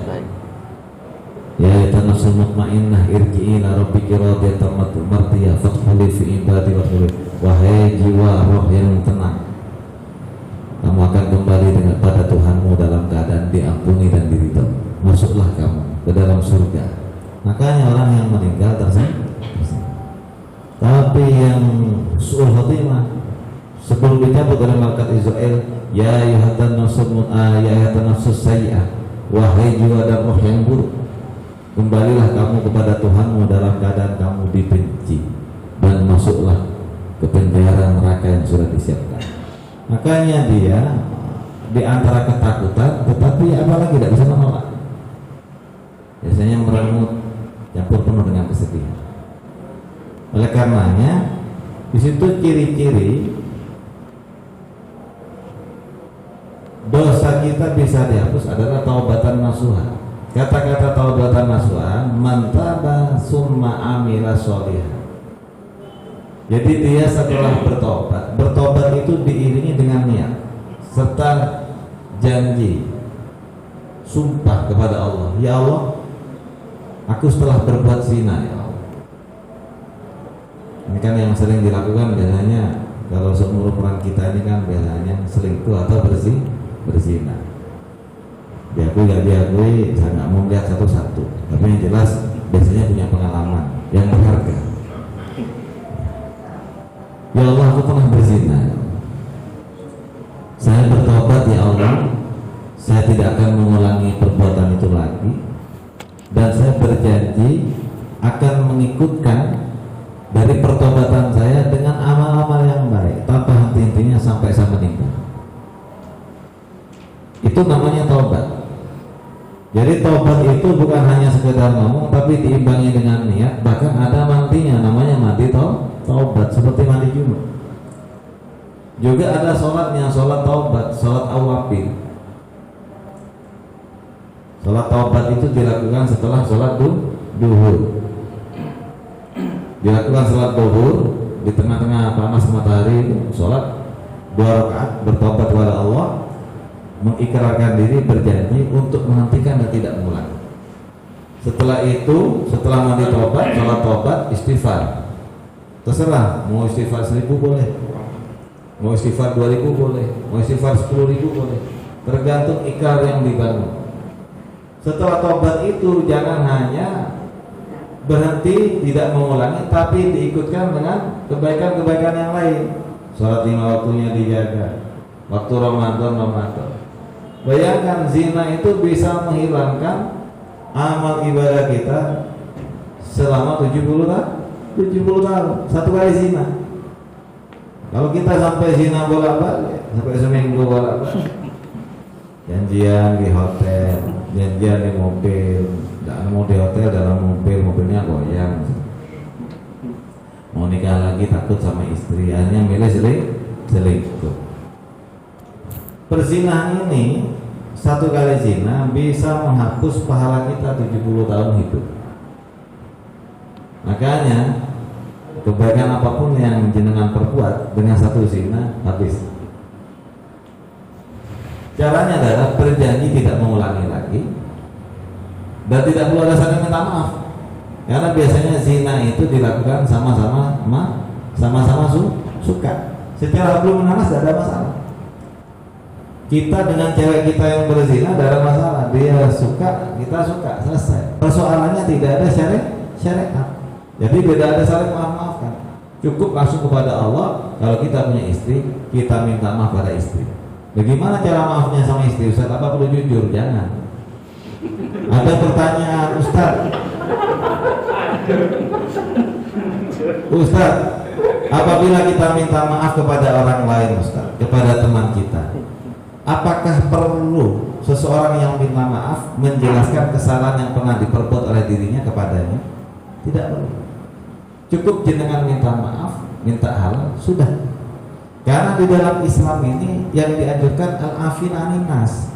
Ya nafsul mutmainnah irji'i ila rabbiki radiyatan mardiyah fadkhuli fi ibadi wadkhuli. Wahai jiwa roh yang tenang, kamu akan kembali dengan pada Tuhanmu dalam keadaan diampuni dan diridhoi. Masuklah kamu ke dalam surga. Makanya orang yang meninggal tersenyum. Tapi yang su'ul khotimah sebelum dicabut oleh malaikat Israel, ya ayuhatan nafsus sayyi'ah, wahai jiwa dan roh yang buruk, kembalilah kamu kepada Tuhanmu dalam keadaan kamu dibenci, dan masuklah ke penjara neraka yang sudah disiapkan. Makanya dia di antara ketakutan, tetapi apalagi tidak bisa menolak. Biasanya merengut, campur penuh dengan kesedihan. Oleh karenanya, di situ ciri-ciri dosa kita bisa dihapus adalah taubatan nasuha. Kata-kata taubatan nasuha, man taba summa amila sholihah. Jadi dia setelah bertobat itu diiringi dengan niat serta janji, sumpah kepada Allah. Ya Allah, aku setelah berbuat zina, ya Allah. Ini kan yang sering dilakukan biasanya kalau seumuran kita ini kan biasanya selingkuh atau berzina. Diakui gak diakui, saya nggak mau melihat satu-satu. Tapi yang jelas biasanya punya pengalaman yang berharga. Ya Allah, aku pernah berzina. Saya bertobat ya Allah. Saya tidak akan mengulangi perbuatan itu lagi, dan saya berjanji akan mengikutkan dari pertobatan saya dengan amal-amal yang baik tanpa henti-hentinya sampai saya meninggal. Itu namanya taubat. Jadi taubat itu bukan hanya sekedar ngomong, tapi diimbangi dengan niat. Bahkan ada mandinya, namanya mandi taubat, seperti mandi Jumat. Juga ada sholatnya, sholat taubat, sholat awabin. Sholat taubat itu dilakukan setelah sholat duhur. Dilakukan sholat duhur di tengah-tengah panas matahari itu, sholat 2 rakaat, bertobat kepada Allah, mengikrarkan diri, berjanji untuk menghentikan dan tidak mengulangi. Setelah itu, setelah mandi taubat, sholat taubat, istighfar. Terserah, mau istighfar 1000 boleh, mau istighfar 2000 boleh, mau istighfar 10.000 boleh, tergantung ikrar yang dibangun. Setelah taubat itu jangan hanya berhenti tidak mengulangi, tapi diikutkan dengan kebaikan-kebaikan yang lain. Sholat 5 waktunya dijaga, waktu Ramadan. Bayangkan zina itu bisa menghilangkan amal ibadah kita selama 70 tahun. Satu kali zina. Kalau kita sampai zina bolak-balik, sampai seminggu bolak-balik, janjian di hotel, janjian di mobil, tidak mau di hotel, dalam mobilnya goyang. Mau nikah lagi takut sama istri, hanya milih selingkuh. Perzinahan ini, satu kali zina bisa menghapus pahala kita 70 tahun hidup. Makanya kebaikan apapun yang jenengan perbuat dengan satu zina habis. Caranya adalah berjanji tidak mengulangi lagi dan tidak perlu ada saling minta maaf. Karena biasanya zina itu dilakukan sama-sama suka. Secara belum menamas tidak ada masalah. Kita dengan cewek kita yang berzina tidak ada masalah. Dia suka, kita suka, selesai. Persoalannya tidak ada syariat. Jadi tidak ada saling maaf-maafkan. Cukup langsung kepada Allah. Kalau kita punya istri, kita minta maaf pada istri. Bagaimana cara maafnya sama istri? Ustaz, apa perlu jujur? Jangan. Ada pertanyaan, Ustaz, apabila kita minta maaf kepada orang lain, Ustaz, kepada teman kita, apakah perlu seseorang yang minta maaf menjelaskan kesalahan yang pernah diperbuat oleh dirinya kepadanya? Tidak perlu. Cukup jenengan minta maaf, minta halal, sudah. Karena di dalam Islam ini yang dianjurkan al-afin aninas.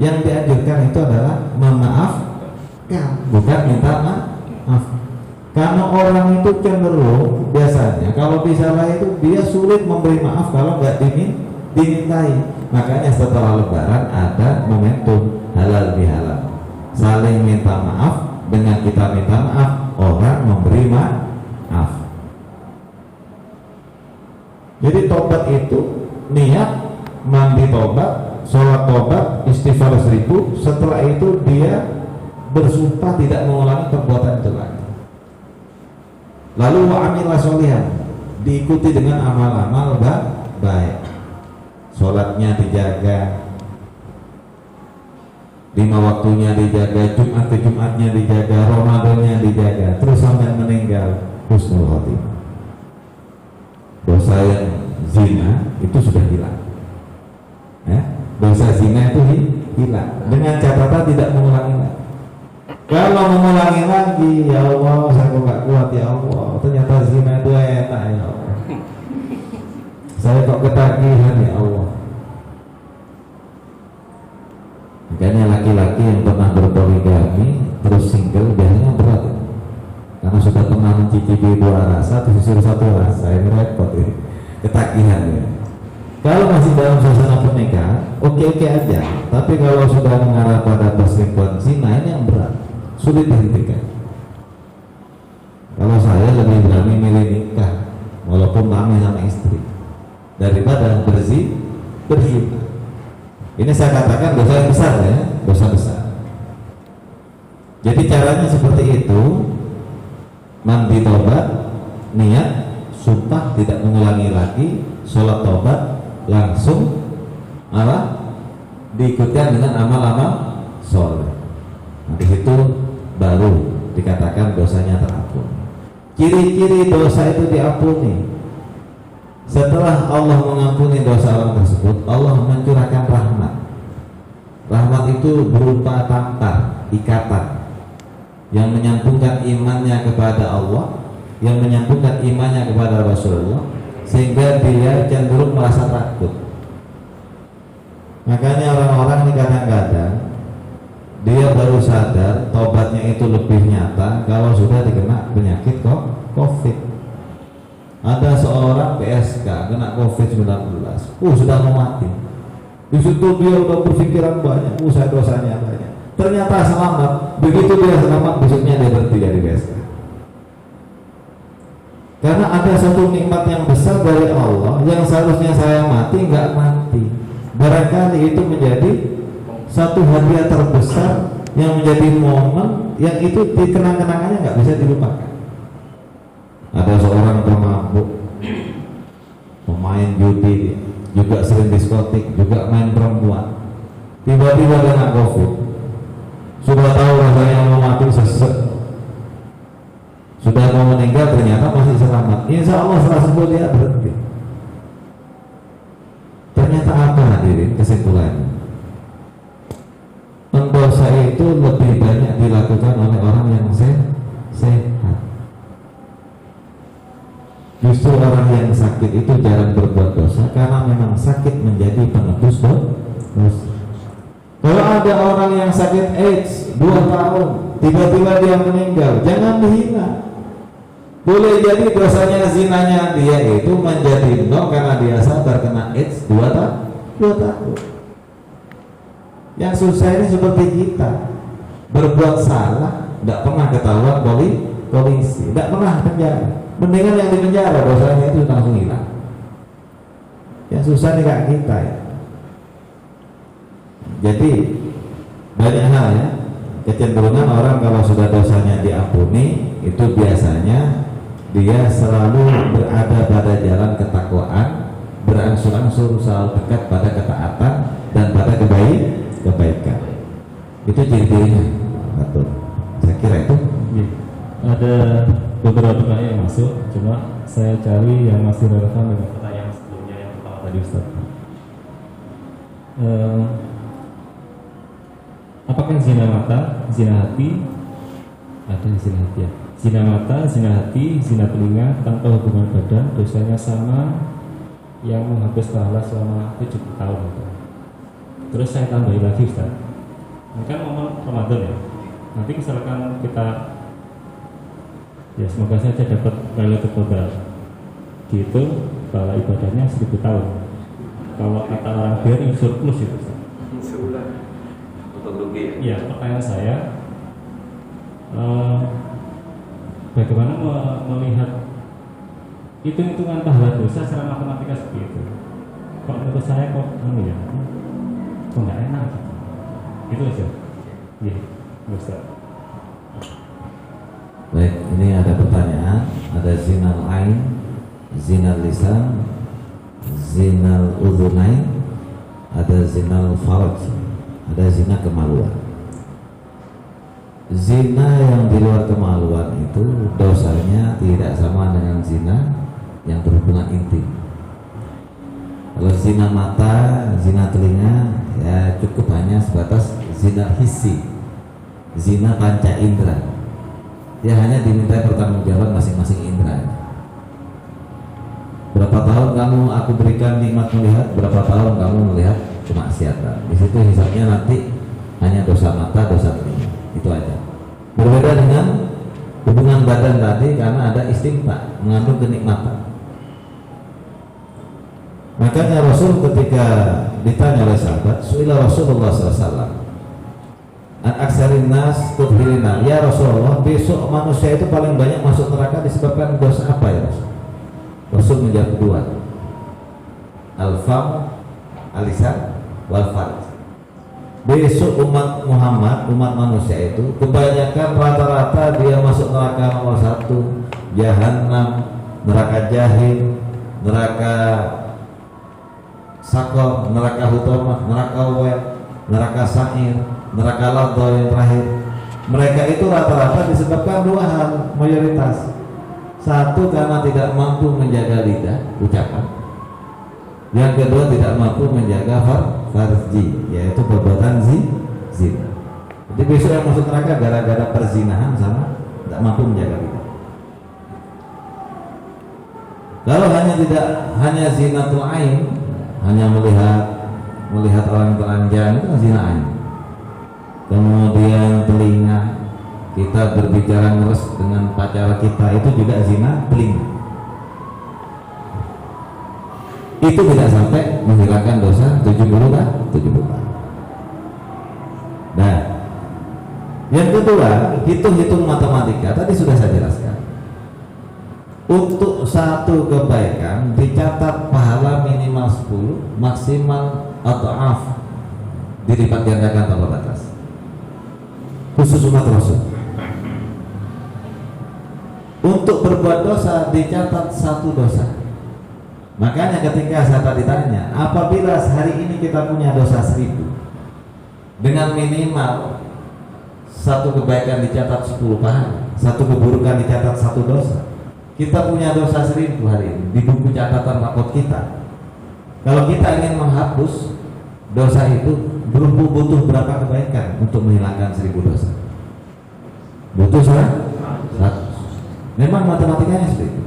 Yang dianjurkan itu adalah memaafkan, bukan minta maaf. Karena orang itu cenderung biasanya kalau bicara itu dia sulit memberi maaf kalau nggak dimintai. Makanya setelah Lebaran ada momentum halal bihalal, saling minta maaf. Dengan kita minta maaf, orang memberi maaf. Jadi tobat itu niat, mandi tobat, sholat tobat, istighfar 1000. Setelah itu dia bersumpah tidak mengulangi perbuatan itu lagi. Lalu wa'amilah sholihan, diikuti dengan amal-amal baik. Sholatnya dijaga, 5 waktunya dijaga, Jumat ke Jumatnya dijaga, Ramadannya dijaga, terus sampai meninggal husnul khotimah. Dosa yang zina itu sudah hilang. Dosa zina itu hilang dengan catatan tidak mengulangi lagi. Kalau mengulangi lagi, ya Allah, saya nggak kuat ya Allah. Ternyata zina itu enak ya Allah. Saya kok ketagihan ya Allah. Makanya laki-laki yang pernah berpoligami terus single biasanya berat ya? Karena sudah pernah mencicipi 2 rasa terus disuruh 1 rasa, ini repot ya. Ketagihan ya. Kalau masih dalam suasana pernikahan oke-oke aja, tapi kalau sudah mengarah pada perselingkuhan zina ini yang berat, sulit dihentikan. Kalau saya lebih berani milih nikah walaupun lama sama istri daripada berzina. Ini saya katakan dosa yang besar ya, dosa besar. Jadi caranya seperti itu, mandi tobat, niat, sumpah tidak mengulangi lagi, sholat tobat, langsung diikutkan dengan amal-amal soleh. Nah, di situ baru dikatakan dosanya terampuni. Ciri-ciri dosa itu diampuni. Setelah Allah mengampuni dosa orang tersebut, Allah mencurahkan rahmat. Rahmat itu berupa tampar, ikatan yang menyambungkan imannya kepada Allah, yang menyambungkan imannya kepada Rasulullah, sehingga dia cenderung merasa takut. Makanya orang-orang ini kadang-kadang dia baru sadar tobatnya itu lebih nyata kalau sudah dikena penyakit COVID. Ada seorang PSK kena COVID-19, sudah mau mati. Di situ dia udah berpikiran banyak, saya dosanya banyak. Ternyata selamat. Begitu dia selamat, besoknya dia berhenti dari PSK. Karena ada satu nikmat yang besar dari Allah yang seharusnya saya mati, nggak mati. Barangkali itu menjadi satu hadiah terbesar yang menjadi momen yang itu dikenang-kenangannya nggak bisa dilupakan. Ada seorang pemabuk, pemain judi, juga sering diskotik, juga main perempuan. Tiba-tiba kena COVID. Sudah tahu rasanya mau mati, sesek. Sudah mau meninggal, ternyata masih selamat. Insya Allah setelah sembuh dia berhenti. Ternyata apa hadirin kesimpulannya? Pendosa itu lebih banyak dilakukan oleh orang yang sehat. Justru orang yang sakit itu jarang berbuat dosa karena memang sakit menjadi penebus dosa. Kalau ada orang yang sakit AIDS 2 tahun, tiba-tiba dia meninggal, jangan dihina. Boleh jadi dosanya zinanya dia itu menjadi nol karena dia sadar kena AIDS 2 tahun. Yang susah ini seperti kita, berbuat salah, tidak pernah ketahuan polisi, tidak pernah penjara. Mendingan yang di penjara dosanya itu langsung hilang. Yang susah nih kayak kita ya. Jadi banyak hal ya, kecenderungan orang kalau sudah dosanya diampuni itu biasanya dia selalu berada pada jalan ketakwaan, berangsur-angsur selalu dekat pada ketaatan dan pada kebaikan. Itu ciri-cirinya. Betul. Saya kira itu. Ada beberapa pertanyaan yang masuk, cuma saya cari yang masih relevan dengan pertanyaan sebelumnya yang pertama tadi, Ustaz. Apakah zina mata, zina hati, ada zina hati ya? Zina mata, zina hati, zina telinga tanpa hubungan badan dosanya sama yang menghapus pahala selama 70 tahun. Terus saya tambahin lagi, Ustaz. Ini kan momen Ramadan ya. Nanti misalkan kita, ya semoga saja dapat Lailatul Qadar, gitu pahala ibadahnya 1000 tahun. Kalau kata orang biar ini surplus itu, Ustaz. Ya, pertanyaan saya, bagaimana melihat hitung-hitungan pahala dosa secara matematika seperti itu? Kok menurut saya kok nggak enak gitu. Itu aja. Iya, Ustaz. Baik, ini ada pertanyaan. Ada zinal ain, zinal lisan, zinal udhunain, ada zinal faraj, ada zina kemaluan. Zina yang di luar kemaluan itu dosanya tidak sama dengan zina yang berhubungan intim. Kalau zina mata, zina telinga, ya cukup hanya sebatas zina hissi, zina panca indera. Ya hanya diminta pertanggungjawaban masing-masing indera. Berapa tahun kamu aku berikan nikmat melihat, berapa tahun kamu melihat kemaksiatan. Di situ hisabnya nanti hanya dosa mata, dosa telinga. Itu aja. Berbeda dengan hubungan badan tadi karena ada istimta, mengandung kenikmatan. Makanya Rasul ketika ditanya oleh sahabat, suila Rasulullah SAW, an aksarin nas tudhilina, ya Rasulullah, besok manusia itu paling banyak masuk neraka disebabkan dosa apa ya Rasul? Rasul menjawab 2, al-fam, al-lisan, wal-farj. Besok umat Muhammad, umat manusia itu kebanyakan rata-rata dia masuk neraka nomor 1, Jahannam, neraka jahim, neraka sakor, neraka hutamah, neraka wet, neraka sa'ir, neraka ladha yang terakhir. Mereka itu rata-rata disebabkan dua hal mayoritas. Satu, karena tidak mampu menjaga lidah ucapan. Yang kedua, tidak mampu menjaga farji, yaitu perbuatan zina. Jadi besok yang masuk neraka gara-gara perzinahan sama tidak mampu menjaga lidah. Kalau hanya zinatul ain, hanya melihat orang telanjang, itu zina ain. Kemudian telinga, kita berbicara ngeres dengan pacar kita, itu juga zina telinga. Itu tidak sampai menghilangkan dosa 70 kan? 70 kan. Nah, yang kedua, hitung-hitung matematika tadi sudah saya jelaskan. Untuk satu kebaikan dicatat pahala minimal 10, maksimal adhaf dilipat gandakan tanpa batas. Khusus umat Rasul. Untuk berbuat dosa dicatat satu dosa. Makanya ketika saya tadi tanya, apabila hari ini kita punya dosa 1000, dengan minimal satu kebaikan dicatat 10 pahala, satu keburukan dicatat satu dosa. Kita punya dosa 1000 hari ini di buku catatan rapot kita. Kalau kita ingin menghapus dosa itu, butuh berapa kebaikan untuk menghilangkan 1000 dosa? Butuh 100. Memang matematikanya seperti itu.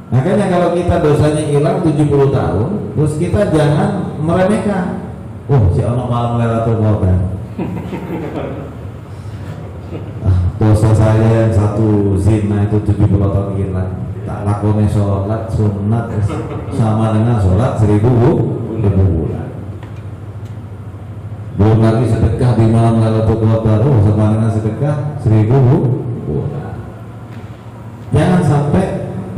Makanya kalau kita dosanya hilang 70 tahun, terus kita jangan meremehkan. Oh, si ono malam Lailatul Qadar. Dosa saya yang satu zina itu 70 tahun hilang. Tak lakoni sholat sunat sama dengan sholat 1000 bulan. Belum lagi sedekah di malam Lailatul Qadar sama dengan sedekah 1000 bulan. Jangan sampai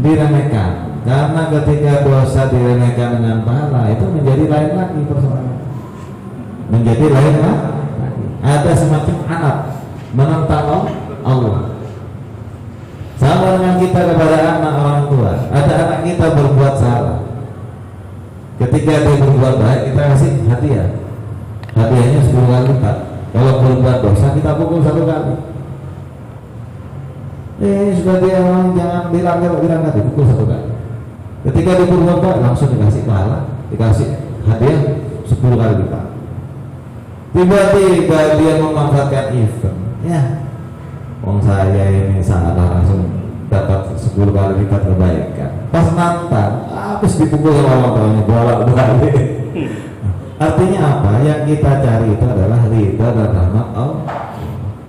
diremehkan, karena ketika dosa diremehkan dengan pahala itu menjadi lain lagi persoalan. Menjadi lain lagi. Ada semacam anak menentang Allah. Sama dengan kita kepada anak orang tua. Ada anak kita berbuat salah. Ketika dia berbuat baik, kita kasih hadiah. Hadiahnya 10 kali lipat. Kalau berbuat dosa, kita pukul 1 kali. Sudah dia jangan dilanggar, dipukul 1 kali. Ketika dia berbuat baik, langsung dikasih pahala, dikasih hadiah 10 kali lipat. Tiba-tiba dia memanfaatkan event, ya, saya ini salah, langsung dapat 10 kali lipat kebaikan. Pas nantang, habis dipukul sama orang tuanya, bolak-balik. Artinya apa? Yang kita cari itu adalah ridha dan rahmat Allah.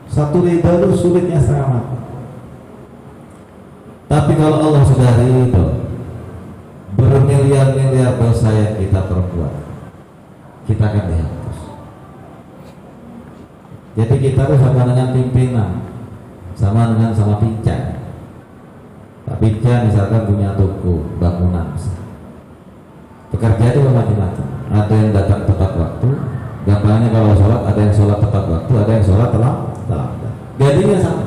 Satu ridha itu sulitnya sangat. Tapi kalau Allah sudah ridha, bermiliar-miliar dosa yang kita perbuat, kita akan dihapus. Jadi kita tuh sama dengan pimpinan, sama pincang. Pak pincang misalkan punya toko bangunan, pekerja itu macam-macam. Ada yang datang tepat waktu, gampangnya kalau sholat ada yang sholat tepat waktu, ada yang sholat terlambat. Gajinya sama.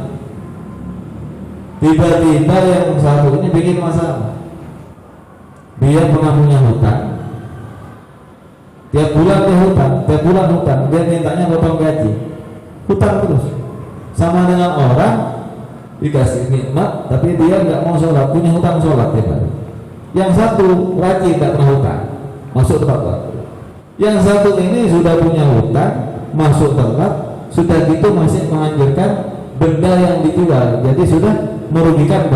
Tiba-tiba yang satu ini bikin masalah. Dia pernah punya hutang, tiap bulan hutang, dia mintanya potong gaji, hutang terus. Sama dengan orang dikasih nikmat, tapi dia nggak mau sholat, punya hutang sholat tiap hari. Yang satu rajin nggak pernah hutang, masuk tepat waktu. Yang satu ini sudah punya hutang, masuk telat, sudah gitu masih menganjurkan benda yang dijual, jadi sudah merugikan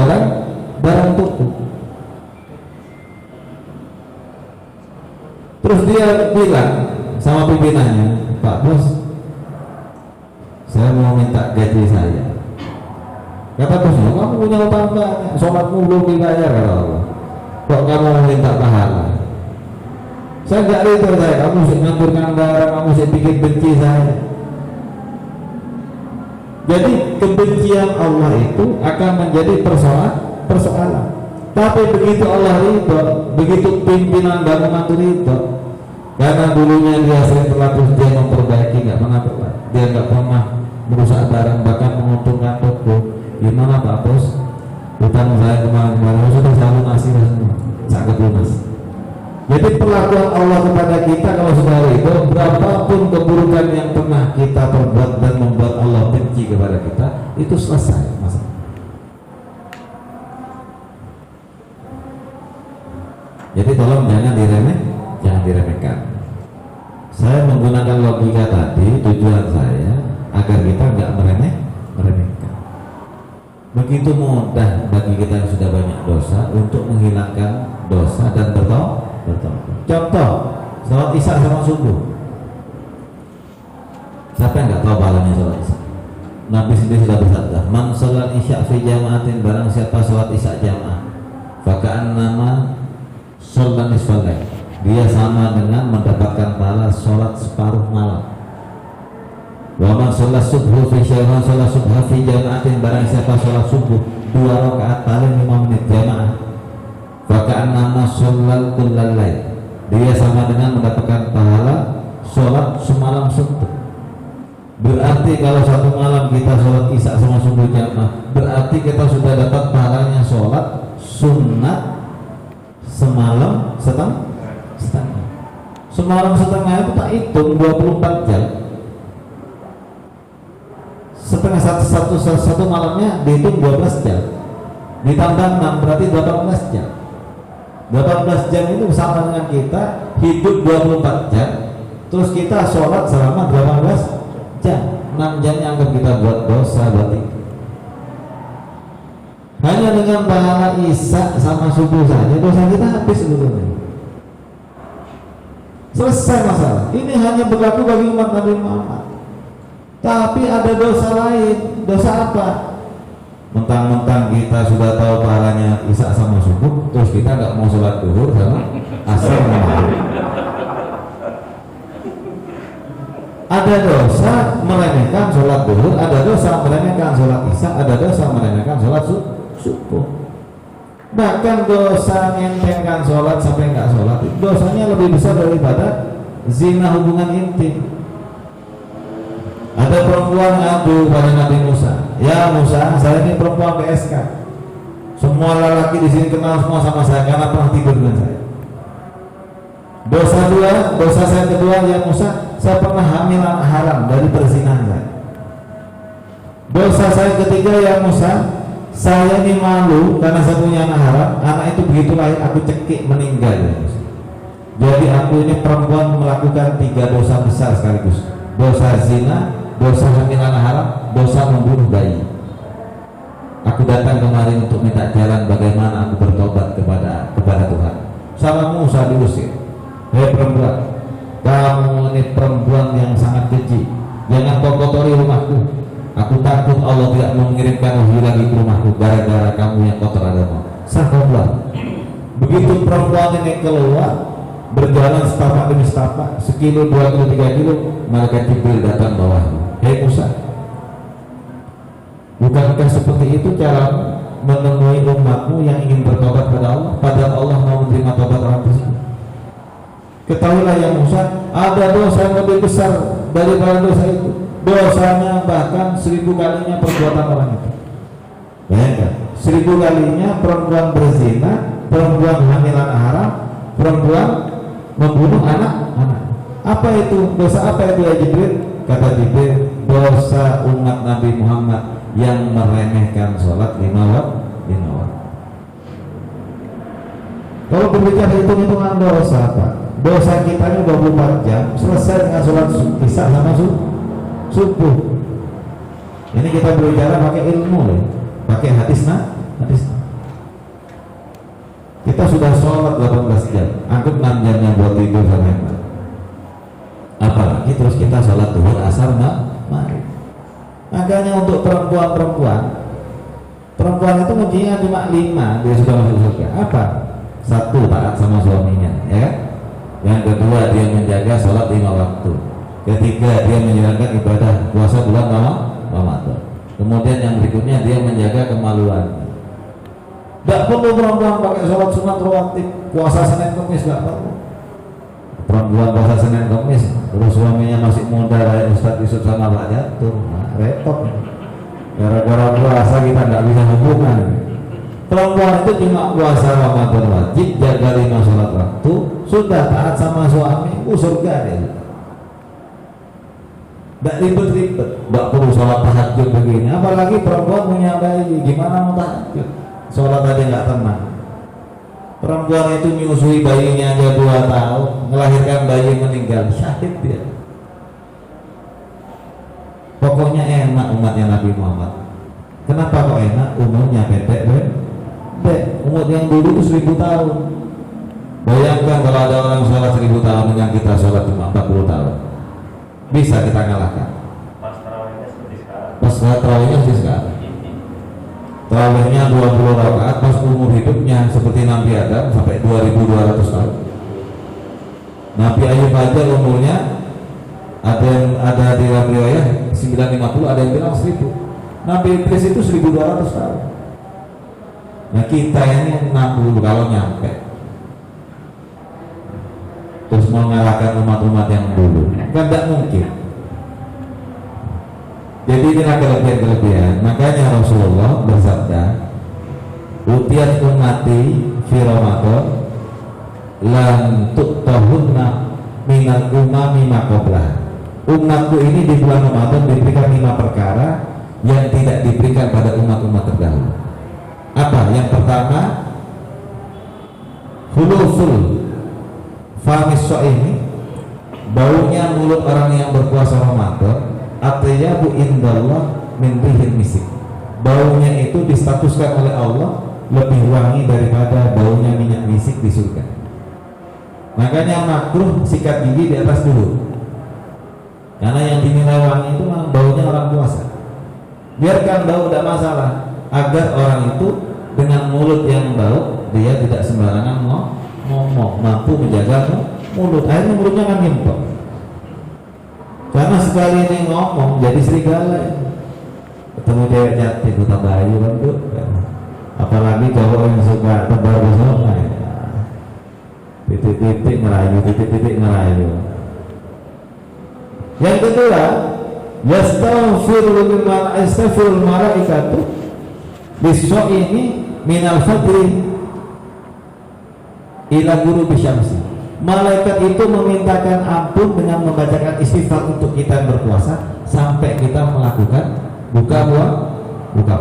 barang toko. Terus dia bilang sama pimpinannya, Pak Bos, saya mau minta gaji saya. Kata bosnya, kamu punya utang banyak, sholatmu belum dibayar, kata Allah. Kok kamu mau minta pahala? Saya nggak ridho, kamu mesti nganturkan barang, kamu mesti bikin benci saya. Jadi kebencian Allah itu akan menjadi persoalan. Tapi begitu Allah ridho, begitu pimpinan bangunan itu ridho, karena dulunya dia sering terlalu, dia memperbaiki, nggak pernah berbuat, dia nggak pernah merusak barang, bahkan menguntungkan toko. Gimana Pak Bos? Hutang saya kemarin sudah saya lunasi semua, sangat lunas. Jadi perlakuan Allah kepada kita kalau sudah itu, berapapun keburukan yang pernah kita perbuat dan membuat Allah benci kepada kita, itu selesai masalah. Jadi tolong jangan diremehkan. Saya menggunakan logika tadi, tujuan saya agar kita nggak meremehkan. Begitu mudah bagi kita yang sudah banyak dosa untuk menghilangkan dosa dan bertobat. Contoh, sholat isya sama subuh. Siapa yang nggak tahu pahalanya sholat isya? Nabi sendiri sudah bersabda, "Man sholat isya fi jama'atin," barang siapa sholat isya jamaah, faka'annama sholat nisfal lail, dia sama dengan mendapatkan pahala sholat separuh malam. Wa man sholat subuh fi syai'an, sholat subuh fi jama'atin, barang siapa sholat subuh 2 rakaat paling 5 menit jamaah, faka'annama sholat kullal lail, dia sama dengan mendapatkan pahala sholat semalam suntuk. Berarti kalau satu malam kita sholat isya sama subuh jamaah, berarti kita sudah dapat pahalanya sholat sunat semalam setengah. Semalam setengah itu tak hitung 24 jam. Setengah satu malamnya dihitung 12 jam. Ditambah 6 berarti 18 jam. 18 jam itu sama dengan kita hidup 24 jam. Terus kita sholat selama 18 jam. 6 jamnya anggap kita buat dosa berarti. Hanya dengan pahala isya sama subuh saja dosa kita habis seluruhnya. Selesai masalah. Ini hanya berlaku bagi umat Nabi Muhammad. Tapi ada dosa lain. Dosa apa? Mentang-mentang kita sudah tahu pahalanya isya sama subuh, terus kita nggak mau sholat duhur sama asar sama maghrib. Ada dosa meremehkan sholat duhur, ada dosa meremehkan sholat isya, ada dosa meremehkan sholat subuh. Bahkan dosa ngentengkan sholat sampai nggak sholat, dosanya lebih besar daripada zina hubungan intim. Ada perempuan ngadu pada Nabi Musa, "Ya Musa, saya ini perempuan PSK. Semua lelaki di sini kenal semua sama saya karena pernah tidur dengan saya. Dosa saya kedua, ya Musa, saya pernah hamil anak haram dari perzinahan saya. Dosa saya ketiga, ya Musa, saya ini malu karena saya punya anak haram. Anak itu begitu lahir aku cekik meninggal, ya Musa. Jadi aku ini perempuan melakukan 3 dosa besar sekaligus. Dosa zina, dosa hamil anak haram, dosa membunuh bayi. Aku datang kemari untuk minta jalan bagaimana aku bertobat kepada Tuhan." Sama Musa diusir. "Hei perempuan, kamu ini perempuan yang sangat keji. Jangan kau kotori rumahku. Aku takut Allah tidak mengirimkan wahyu lagi ke rumahku gara-gara kamu yang kotor agama. Sah keluar." Begitu perempuan ini keluar, berjalan setapak demi setapak, 1 kilo, 2 kilo, 3 kilo, malaikat Jibril datang bawahnya. "Hei Musa, bukankah seperti itu cara menemui umatmu yang ingin bertobat pada Allah, padahal Allah mau menerima tobat orang tersebut? Ketahuilah ya Musa, ada dosa yang lebih besar daripada dosa itu. Dosanya bahkan 1000 kalinya perbuatan orang itu." Bayangkan, 1000 kalinya perempuan berzina, perempuan hamil anak haram, perempuan membunuh anak. Apa itu? Dosa apa itu ya Jibril? Kata Jibril, dosa umat Nabi Muhammad yang meremehkan sholat 5 waktu. Kalau berbicara hitung-hitungan dosa apa? Dosa kita ini 24 jam selesai dengan sholat isya sama subuh. Ini kita berbicara pakai ilmu ya, pakai hadis. Kita sudah sholat 18 jam, anggap 6 jamnya buat tidur sama hemat. Apalagi terus kita sholat duhur, asar, maghrib. Makanya untuk perempuan itu kuncinya cuma 5, dia sudah masuk surga. Apa? 1, taat sama suaminya, ya kan? Yang kedua, dia menjaga sholat 5 waktu. Ketiga, dia menjalankan ibadah puasa bulan Ramadan. Kemudian yang berikutnya, dia menjaga kemaluan. Tidak perlu perempuan pakai sholat sunat rawatib, puasa Senin Kamis, tidak perlu. Perempuan puasa Senin Kamis, terus suaminya masih muda kayak Ustadz Yusuf sama Pak Jatuh, repot. Gara-gara puasa kita nggak bisa hubungan. Perempuan itu cuma puasa Ramadan wajib, jaga 5 sholat waktu, sudah taat sama suami, surga deh. Tidak ribet-ribet, tidak perlu sholat tahajud begini. Apalagi perempuan punya bayi, gimana mau tahajud? Sholat aja nggak tenang. Perempuan itu menyusui bayinya aja 2 tahun, melahirkan bayi meninggal, syahid dia. Pokoknya enak umatnya Nabi Muhammad. Kenapa kok enak? Umurnya pendek, umur yang dulu itu 1000 tahun. Bayangkan kalau ada orang sholat 1000 tahun yang kita sholat cuma 40 tahun, bisa kita kalahkan. Pas tarawihnya seperti sekarang. Pas tarawihnya seperti sekarang. Tarawihnya 20 rakaat, pas umur hidupnya seperti Nabi Adam sampai 2200 tahun. Nabi Ayub aja umurnya ada di dalam riwayah 950, ada yang bilang 1000. Nabi Idris itu 1200 tahun. Nah kita ini 60 kalau nyampe. Terus mengalahkan umat-umat yang dulu, kan tidak mungkin. Jadi inilah kelebihan-kelebihan. Makanya Rasulullah bersabda, "Utiat ummati fi Ramadan lan tu'tahunna minal umami ma qablah." Umatku ini di bulan Ramadan diberikan 5 perkara yang tidak diberikan pada umat-umat terdahulu. Apa? Yang pertama, huluful famis ini, baunya mulut orang yang berpuasa Ramadan, atyabu indallah min rihil misik. Baunya itu distatuskan oleh Allah lebih wangi daripada baunya minyak misik di surga. Makanya makruh sikat gigi di atas dulu, karena yang dinilai wangi itu baunya orang puasa. Biarkan bau, tidak masalah, agar orang itu dengan mulut yang bau dia tidak sembarangan ngomong, mampu menjaga mulut. Akhirnya mulutnya kan ngimpok. Karena sekali ini ngomong jadi serigala. Ketemu cewek cantik itu bayu kan tuh. Apalagi cowok yang suka tebar pesona, titik-titik merayu, titik-titik merayu. Yang kedua, yastaghfirul malaikatu bis-shaimi minal fajri ila ghurubi syamsi. Malaikat itu memintakan ampun dengan membacakan istighfar untuk kita yang berpuasa sampai kita melakukan buka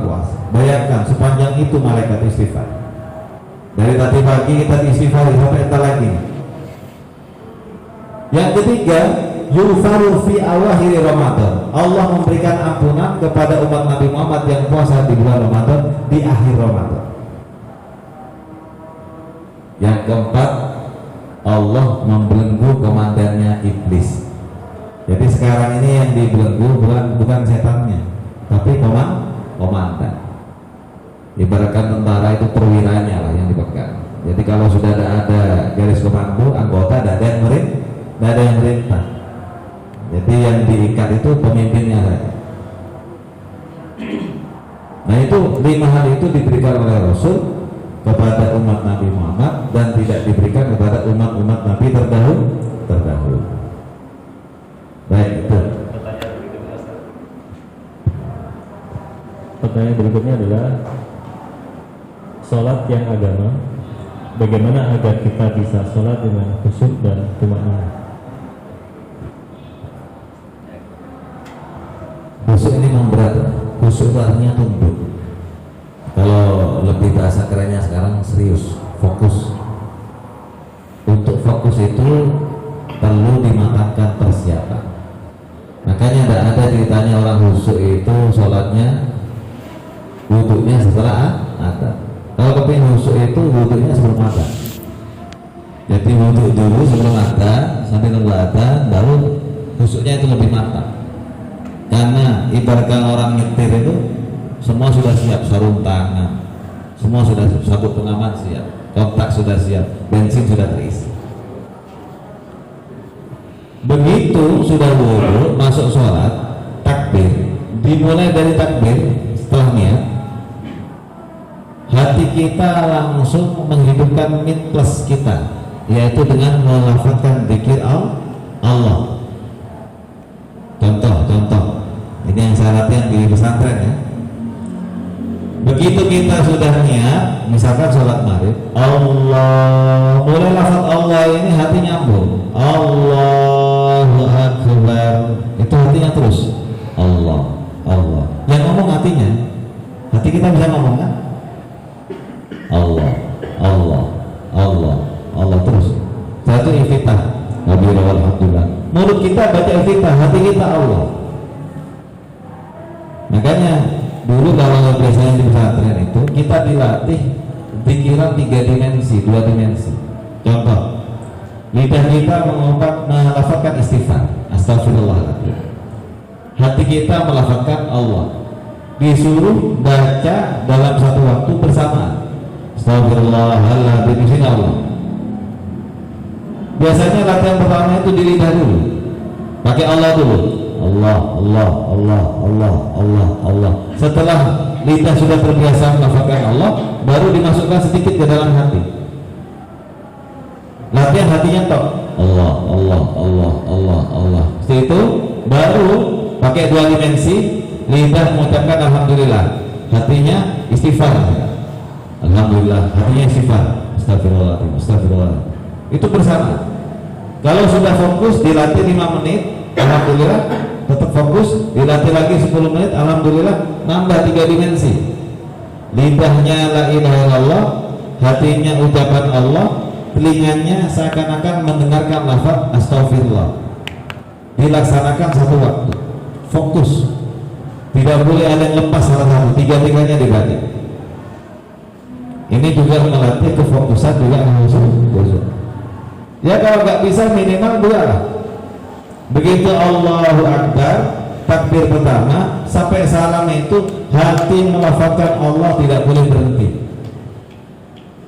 puasa. Bayangkan sepanjang itu malaikat istighfar. Dari tadi pagi kita istighfar sampai entar lagi. Yang ketiga, yufaru fi awakhir Ramadan. Allah memberikan ampunan kepada umat Nabi Muhammad yang puasa di bulan Ramadan di akhir Ramadan. Yang keempat, Allah membelenggu komandannya iblis. Jadi sekarang ini yang dibelenggu bukan setannya, tapi komandan. Ibaratkan tentara itu perwiranya lah yang dipegang. Jadi kalau sudah ada garis komando, anggota tidak ada yang merintah. Jadi yang diikat itu pemimpinnya saja. Nah itu 5 hal itu diberikan oleh Rasul kepada umat Nabi Muhammad dan tidak diberikan kepada umat-umat Nabi terdahulu. Baik, itu. Pertanyaan berikutnya adalah sholat yang agama. Bagaimana agar kita bisa sholat dengan khusyuk dan tumakninah? Khusyuk ini memberat. Khusyuk artinya tunduk. Kalau lebih bahasa kerennya sekarang serius, fokus. Untuk fokus itu perlu dimatangkan persiapan. Makanya tidak ada ceritanya orang khusyuk itu sholatnya wudhunya setelah ada. Kalau kepingin khusyuk itu wudhunya sebelum ada. Jadi wudhu dulu sebelum ada, sampai nunggu ada, baru khusyuknya itu lebih matang. Karena ibaratkan orang nyetir itu semua sudah siap, sarung tangan, semua sudah siap, sabuk pengaman siap, kontak sudah siap, bensin sudah terisi. Begitu sudah wudhu, masuk sholat, takbir, dimulai dari takbir, setelah niat, hati kita langsung menghidupkan min plus kita, yaitu dengan melafazkan zikir Allah. Contoh, ini yang saya latihan di pesantren ya. Begitu Begitu kita sudah niat, misalkan sholat maghrib, Allah, mulai lafaz Allah ini hati nyambung, Allahu Akbar, itu hatinya terus, Allah, Allah. Yang ngomong hatinya, hati kita bisa ngomong kan? Allah, Allah, Allah, Allah terus. Satu iftitah, Nabi Alhamdulillah. Mulut kita baca iftitah, hati kita Allah. Makanya dulu kalau biasanya di pesantren itu kita dilatih pikiran 3 dimensi, 2 dimensi. Contoh, lidah kita melafazkan istighfar, astagfirullahaladzim. Hati kita melafazkan Allah. Disuruh baca dalam satu waktu bersamaan. Astagfirullahaladzim, di sini Allah. Biasanya latihan pertama itu di lidah dulu. Pakai Allah dulu. Allah, Allah, Allah, Allah, Allah, Allah. Setelah lidah sudah terbiasa melafazkan Allah, baru dimasukkan sedikit ke dalam hati. Latihan hatinya tok. Allah, Allah, Allah, Allah, Allah. Setelah itu baru pakai 2 dimensi, lidah mengucapkan alhamdulillah, hatinya istighfar. Alhamdulillah, hatinya istighfar. Astagfirullahaladzim, astagfirullahaladzim. Itu bersama. Kalau sudah fokus dilatih 5 menit, alhamdulillah, tetap fokus, dilatih lagi 10 menit, alhamdulillah, nambah 3 dimensi. Lidahnya la ilaha illallah, hatinya ucapan Allah, telinganya seakan-akan mendengarkan lafaz astagfirullah. Dilaksanakan satu waktu, fokus, tidak boleh ada yang lepas salah satu, 3-3-nya dibaca. Ini juga melatih kefokusan juga khusus. Ya kalau nggak bisa minimal 2 lah. Begitu Allahu Akbar, takbir pertama sampai salam itu hati melafazkan Allah tidak boleh berhenti.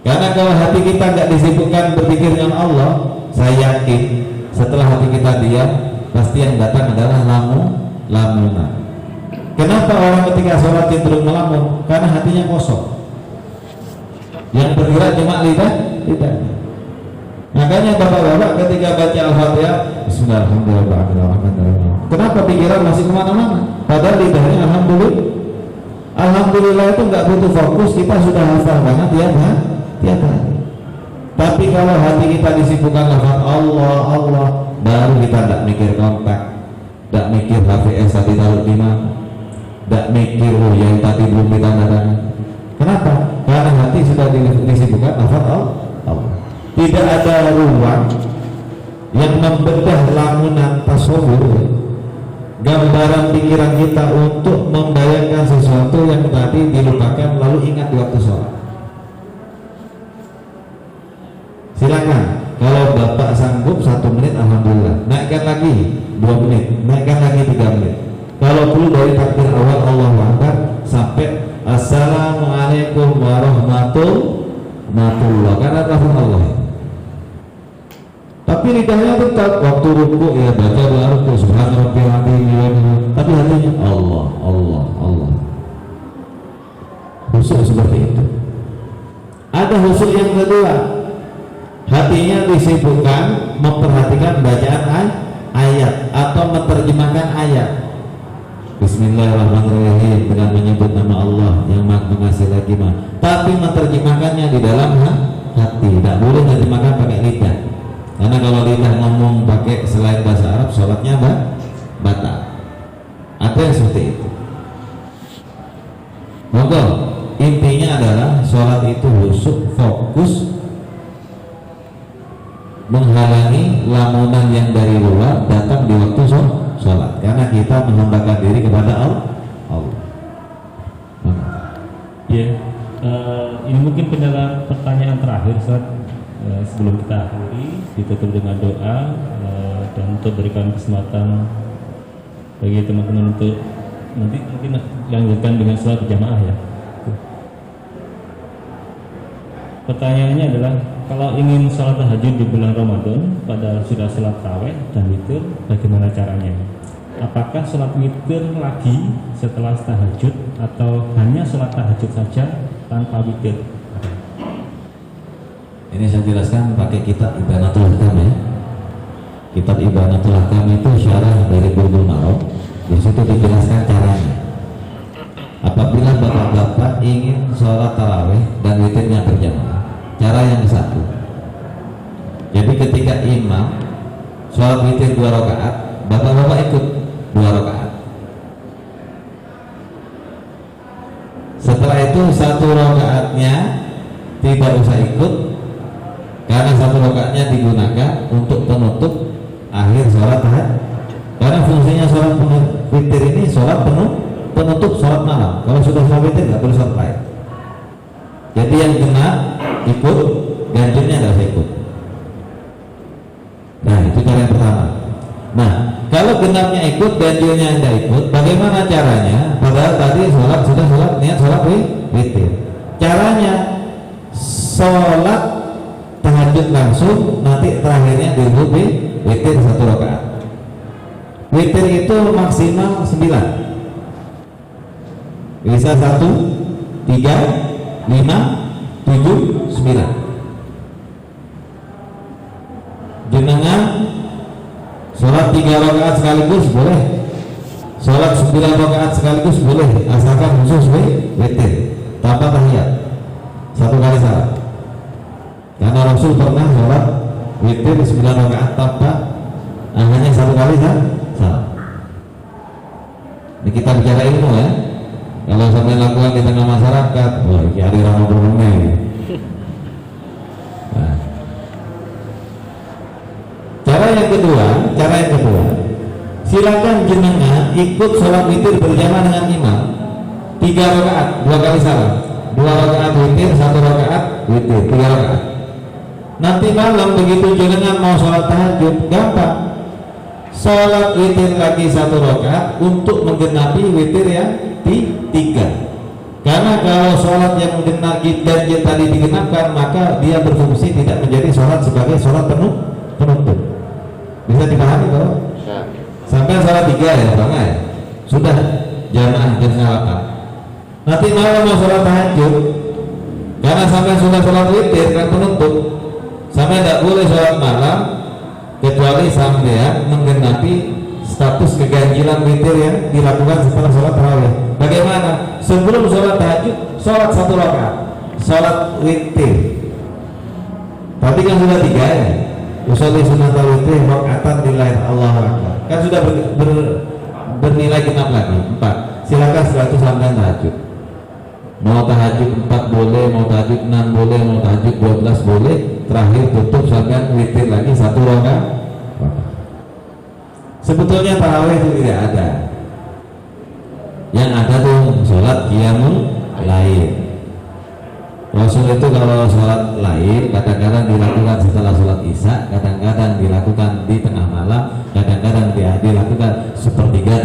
Karena kalau hati kita nggak disibukkan berpikir dengan Allah, saya yakin setelah hati kita diam, pasti yang datang adalah lamunan. Kenapa orang ketika sholat cenderung melamun? Karena hatinya kosong. Yang bergerak cuma lidahnya. Makanya bapak-bapak ketika baca Al-Fatihah, Bismillahirrahmanirrahim. Kenapa pikiran masih kemana-mana? Padahal lidahnya alhamdulillah. Alhamdulillah itu nggak butuh fokus, kita sudah hafal banget tiap hari. Tapi kalau hati kita disibukkan lafaz Allah, Allah, baru kita tidak mikir kontak, tidak mikir HVS tadi taruh di mana, tidak mikir yang tadi belum ditandatangani. Kenapa? Karena hati sudah disibukkan lafaz Allah. Tidak ada ruang yang membedah lamunan tasawuf, gambaran pikiran kita untuk membayangkan sesuatu yang tadi dilupakan lalu ingat di waktu sholat. Silakan, kalau bapak sanggup 1 menit alhamdulillah, naikkan lagi 2 menit, naikkan lagi 3 menit. Kalau perlu dari takbir awal Allahu Akbar sampai Assalamualaikum warahmatullahi, karena lafaz Allah. Tapi lidahnya tetap waktu ruku ya baca doa ruku subhanallah, tapi hatinya Allah, Allah, Allah. Khusyuk seperti itu. Ada khusyuk yang kedua, hatinya disibukkan memperhatikan bacaan ayat atau menerjemahkan ayat. Bismillahirrahmanirrahim, dengan menyebut nama Allah yang Maha Pengasih lagi Maha. Tapi menerjemahkannya di dalam hati, tidak boleh menerjemahkan pakai lidah. Karena kalau lidah ngomong pakai selain bahasa Arab, sholatnya batal. Ada yang seperti itu. Monggo, intinya adalah sholat itu khusyuk, fokus, menghalangi lamunan yang dari luar datang di waktu sholat. Karena kita menghambakan diri kepada Allah. Ya, ini mungkin pertanyaan terakhir, Ustaz. Sebelum kita akhiri, ditutup dengan doa dan untuk berikan kesempatan bagi teman-teman untuk nanti mungkin lanjutkan dengan sholat berjamaah ya. Pertanyaannya adalah, kalau ingin sholat tahajud di bulan Ramadan pada sudah sholat tarawih dan witir, bagaimana caranya? Apakah sholat witir lagi setelah tahajud atau hanya sholat tahajud saja tanpa witir? Ini saya jelaskan pakai kitab Ibanatul Ahkam ya. Kitab Ibanatul Ahkam itu syarah dari Bulughul Maram. Di situ dijelaskan caranya. apabila bapak-bapak ingin sholat tarawih dan witirnya berjamaah, cara yang satu. Jadi ketika imam sholat witir 2 rakaat, bapak-bapak ikut 2 rakaat. Setelah itu 1 rakaatnya tidak usah ikut, karena 1 rakaatnya digunakan untuk penutup akhir sholat tahajud. Karena fungsinya sholat witir ini sholat penutup sholat malam. Kalau sudah sholat witir nggak perlu sholat lain. Jadi yang genap ikut, ganjilnya nggak usah ikut. Nah itu cara yang pertama. Nah kalau genapnya ikut, ganjilnya tidak ikut, bagaimana caranya? Padahal tadi sudah sholat niat sholat witir. Caranya sholat tahajud langsung, nanti terakhirnya dirubi witir 1 rakaat. Witir itu maksimal 9. Bisa 1, 3, 5, 7, 9. Jenengan sholat 3 rakaat sekaligus boleh, sholat 9 rakaat sekaligus boleh, asalkan khusus witir tanpa tahiyat 1 kali salat. Karena Rasul pernah sholat witir 9 rakaat tanpa hanya 1 kali salat. Ini kita bicara ilmu ya. Kalau sampai lakukan di tengah masyarakat, wah ini hari Ramadan ini. Nah. Cara yang kedua, silakan jenengan ikut sholat witir berjamaah dengan imam 3 rakaat, 2 kali salam, 2 rakaat witir, 1 rakaat witir, 3 rakaat. Nanti malam begitu jenengan mau sholat tahajud, gampang. Sholat witir lagi 1 rakaat untuk menggenapi witir yang 3. Karena kalau sholat yang menggenapi ganjil tadi digenapkan, maka dia berfungsi tidak menjadi sholat sebagai sholat penutup. Bisa dipahami kalau? Sampai sholat 3 ya Bang ya? Sudah jamaah jam 8. Nanti malam mau sholat tahajud, karena sampai sudah sholat witir kan penutup, sampai tidak boleh sholat malam kecuali sampai menggenapi status keganjilan witir yang dilakukan setelah sholat tarawih. Bagaimana? Sebelum sholat tahajud, sholat 1 rakaat, sholat witir. Tapi kan sudah 3 ya. Usolli sunnatal witir rakaatan lillahi Allahu akbar. Kan sudah bernilai genap lagi 4. Silakan setelah itu sampai tahajud. Mau tahajud 4 boleh, mau tahajud 6 boleh, mau tahajud 12 boleh. Terakhir tutup sampai witir lagi 1 rakaat. Sebetulnya tarawih itu tidak ada. Yang ada tuh sholat qiyamul lail. Rasul itu kalau sholat lail kadang-kadang dilakukan setelah sholat isya, kadang-kadang dilakukan di tengah malam, kadang-kadang dilakukan sepertiga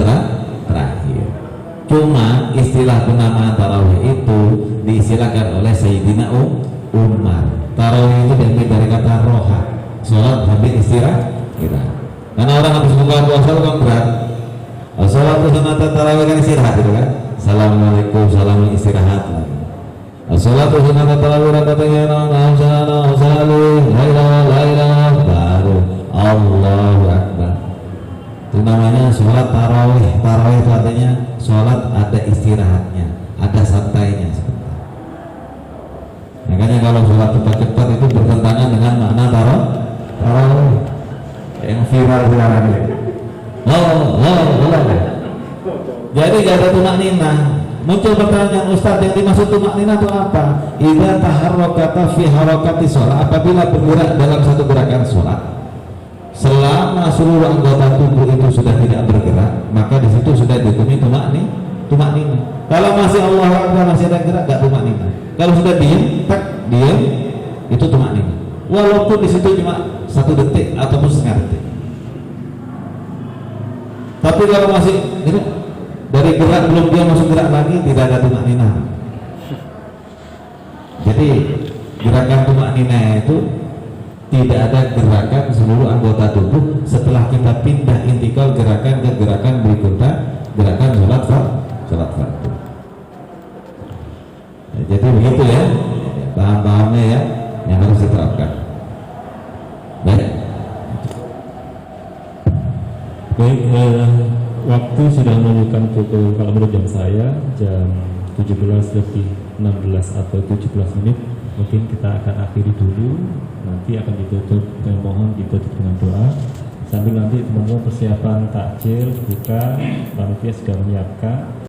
terakhir. Cuma istilah penamaan tarawih itu diistilahkan oleh Sayyidina Umar. Tarawih itu diambil dari kata roha, sholat sambil istirahat. Karena orang habis buka puasa itu kan berat. Sholat itu sunat tarawih kan istirahat gitu kan. Assalamualaikum, salam istirahat. Sholat itu sunat tarawih rakatnya baru Allahu Akbar. Itu namanya sholat tarawih. Tarawih itu artinya sholat ada istirahatnya, ada santainya sebentar. Makanya kalau sholat cepat-cepat itu bertentangan dengan makna tarawih yang viral sekarang ini. Jadi gak ada tumak nina. Muncul pertanyaan, Ustaz, yang dimaksud tumak nina itu apa? Idza taharrakata fi harakati sholat, apabila bergerak dalam satu gerakan sholat, selama seluruh anggota tubuh itu sudah tidak bergerak, maka di situ sudah dihukumi tumak nina. Kalau masih Allah Akbar, masih ada gerak, gak tumak nina. Kalau sudah diam, itu tumak nina. Walaupun di situ cuma 1 detik ataupun setengah detik. Tapi kalau masih dari gerak belum dia masuk gerak lagi, tidak ada tumak nina. Jadi gerakan tumak nina itu tidak ada gerakan seluruh anggota tubuh setelah kita pindah intikal gerakan ke gerakan berikutnya, gerakan sholat fardu. Jadi begitu ya, paham-pahamnya ya, yang harus diterapkan. Baik, waktu sudah menunjukkan pukul, kalau menurut jam saya, jam 17:16 atau 17 menit. Mungkin kita akan akhiri dulu, nanti akan ditutup, mohon ditutup dengan doa. Sambil nanti teman-teman persiapan takjil, buka, panitia sudah menyiapkan.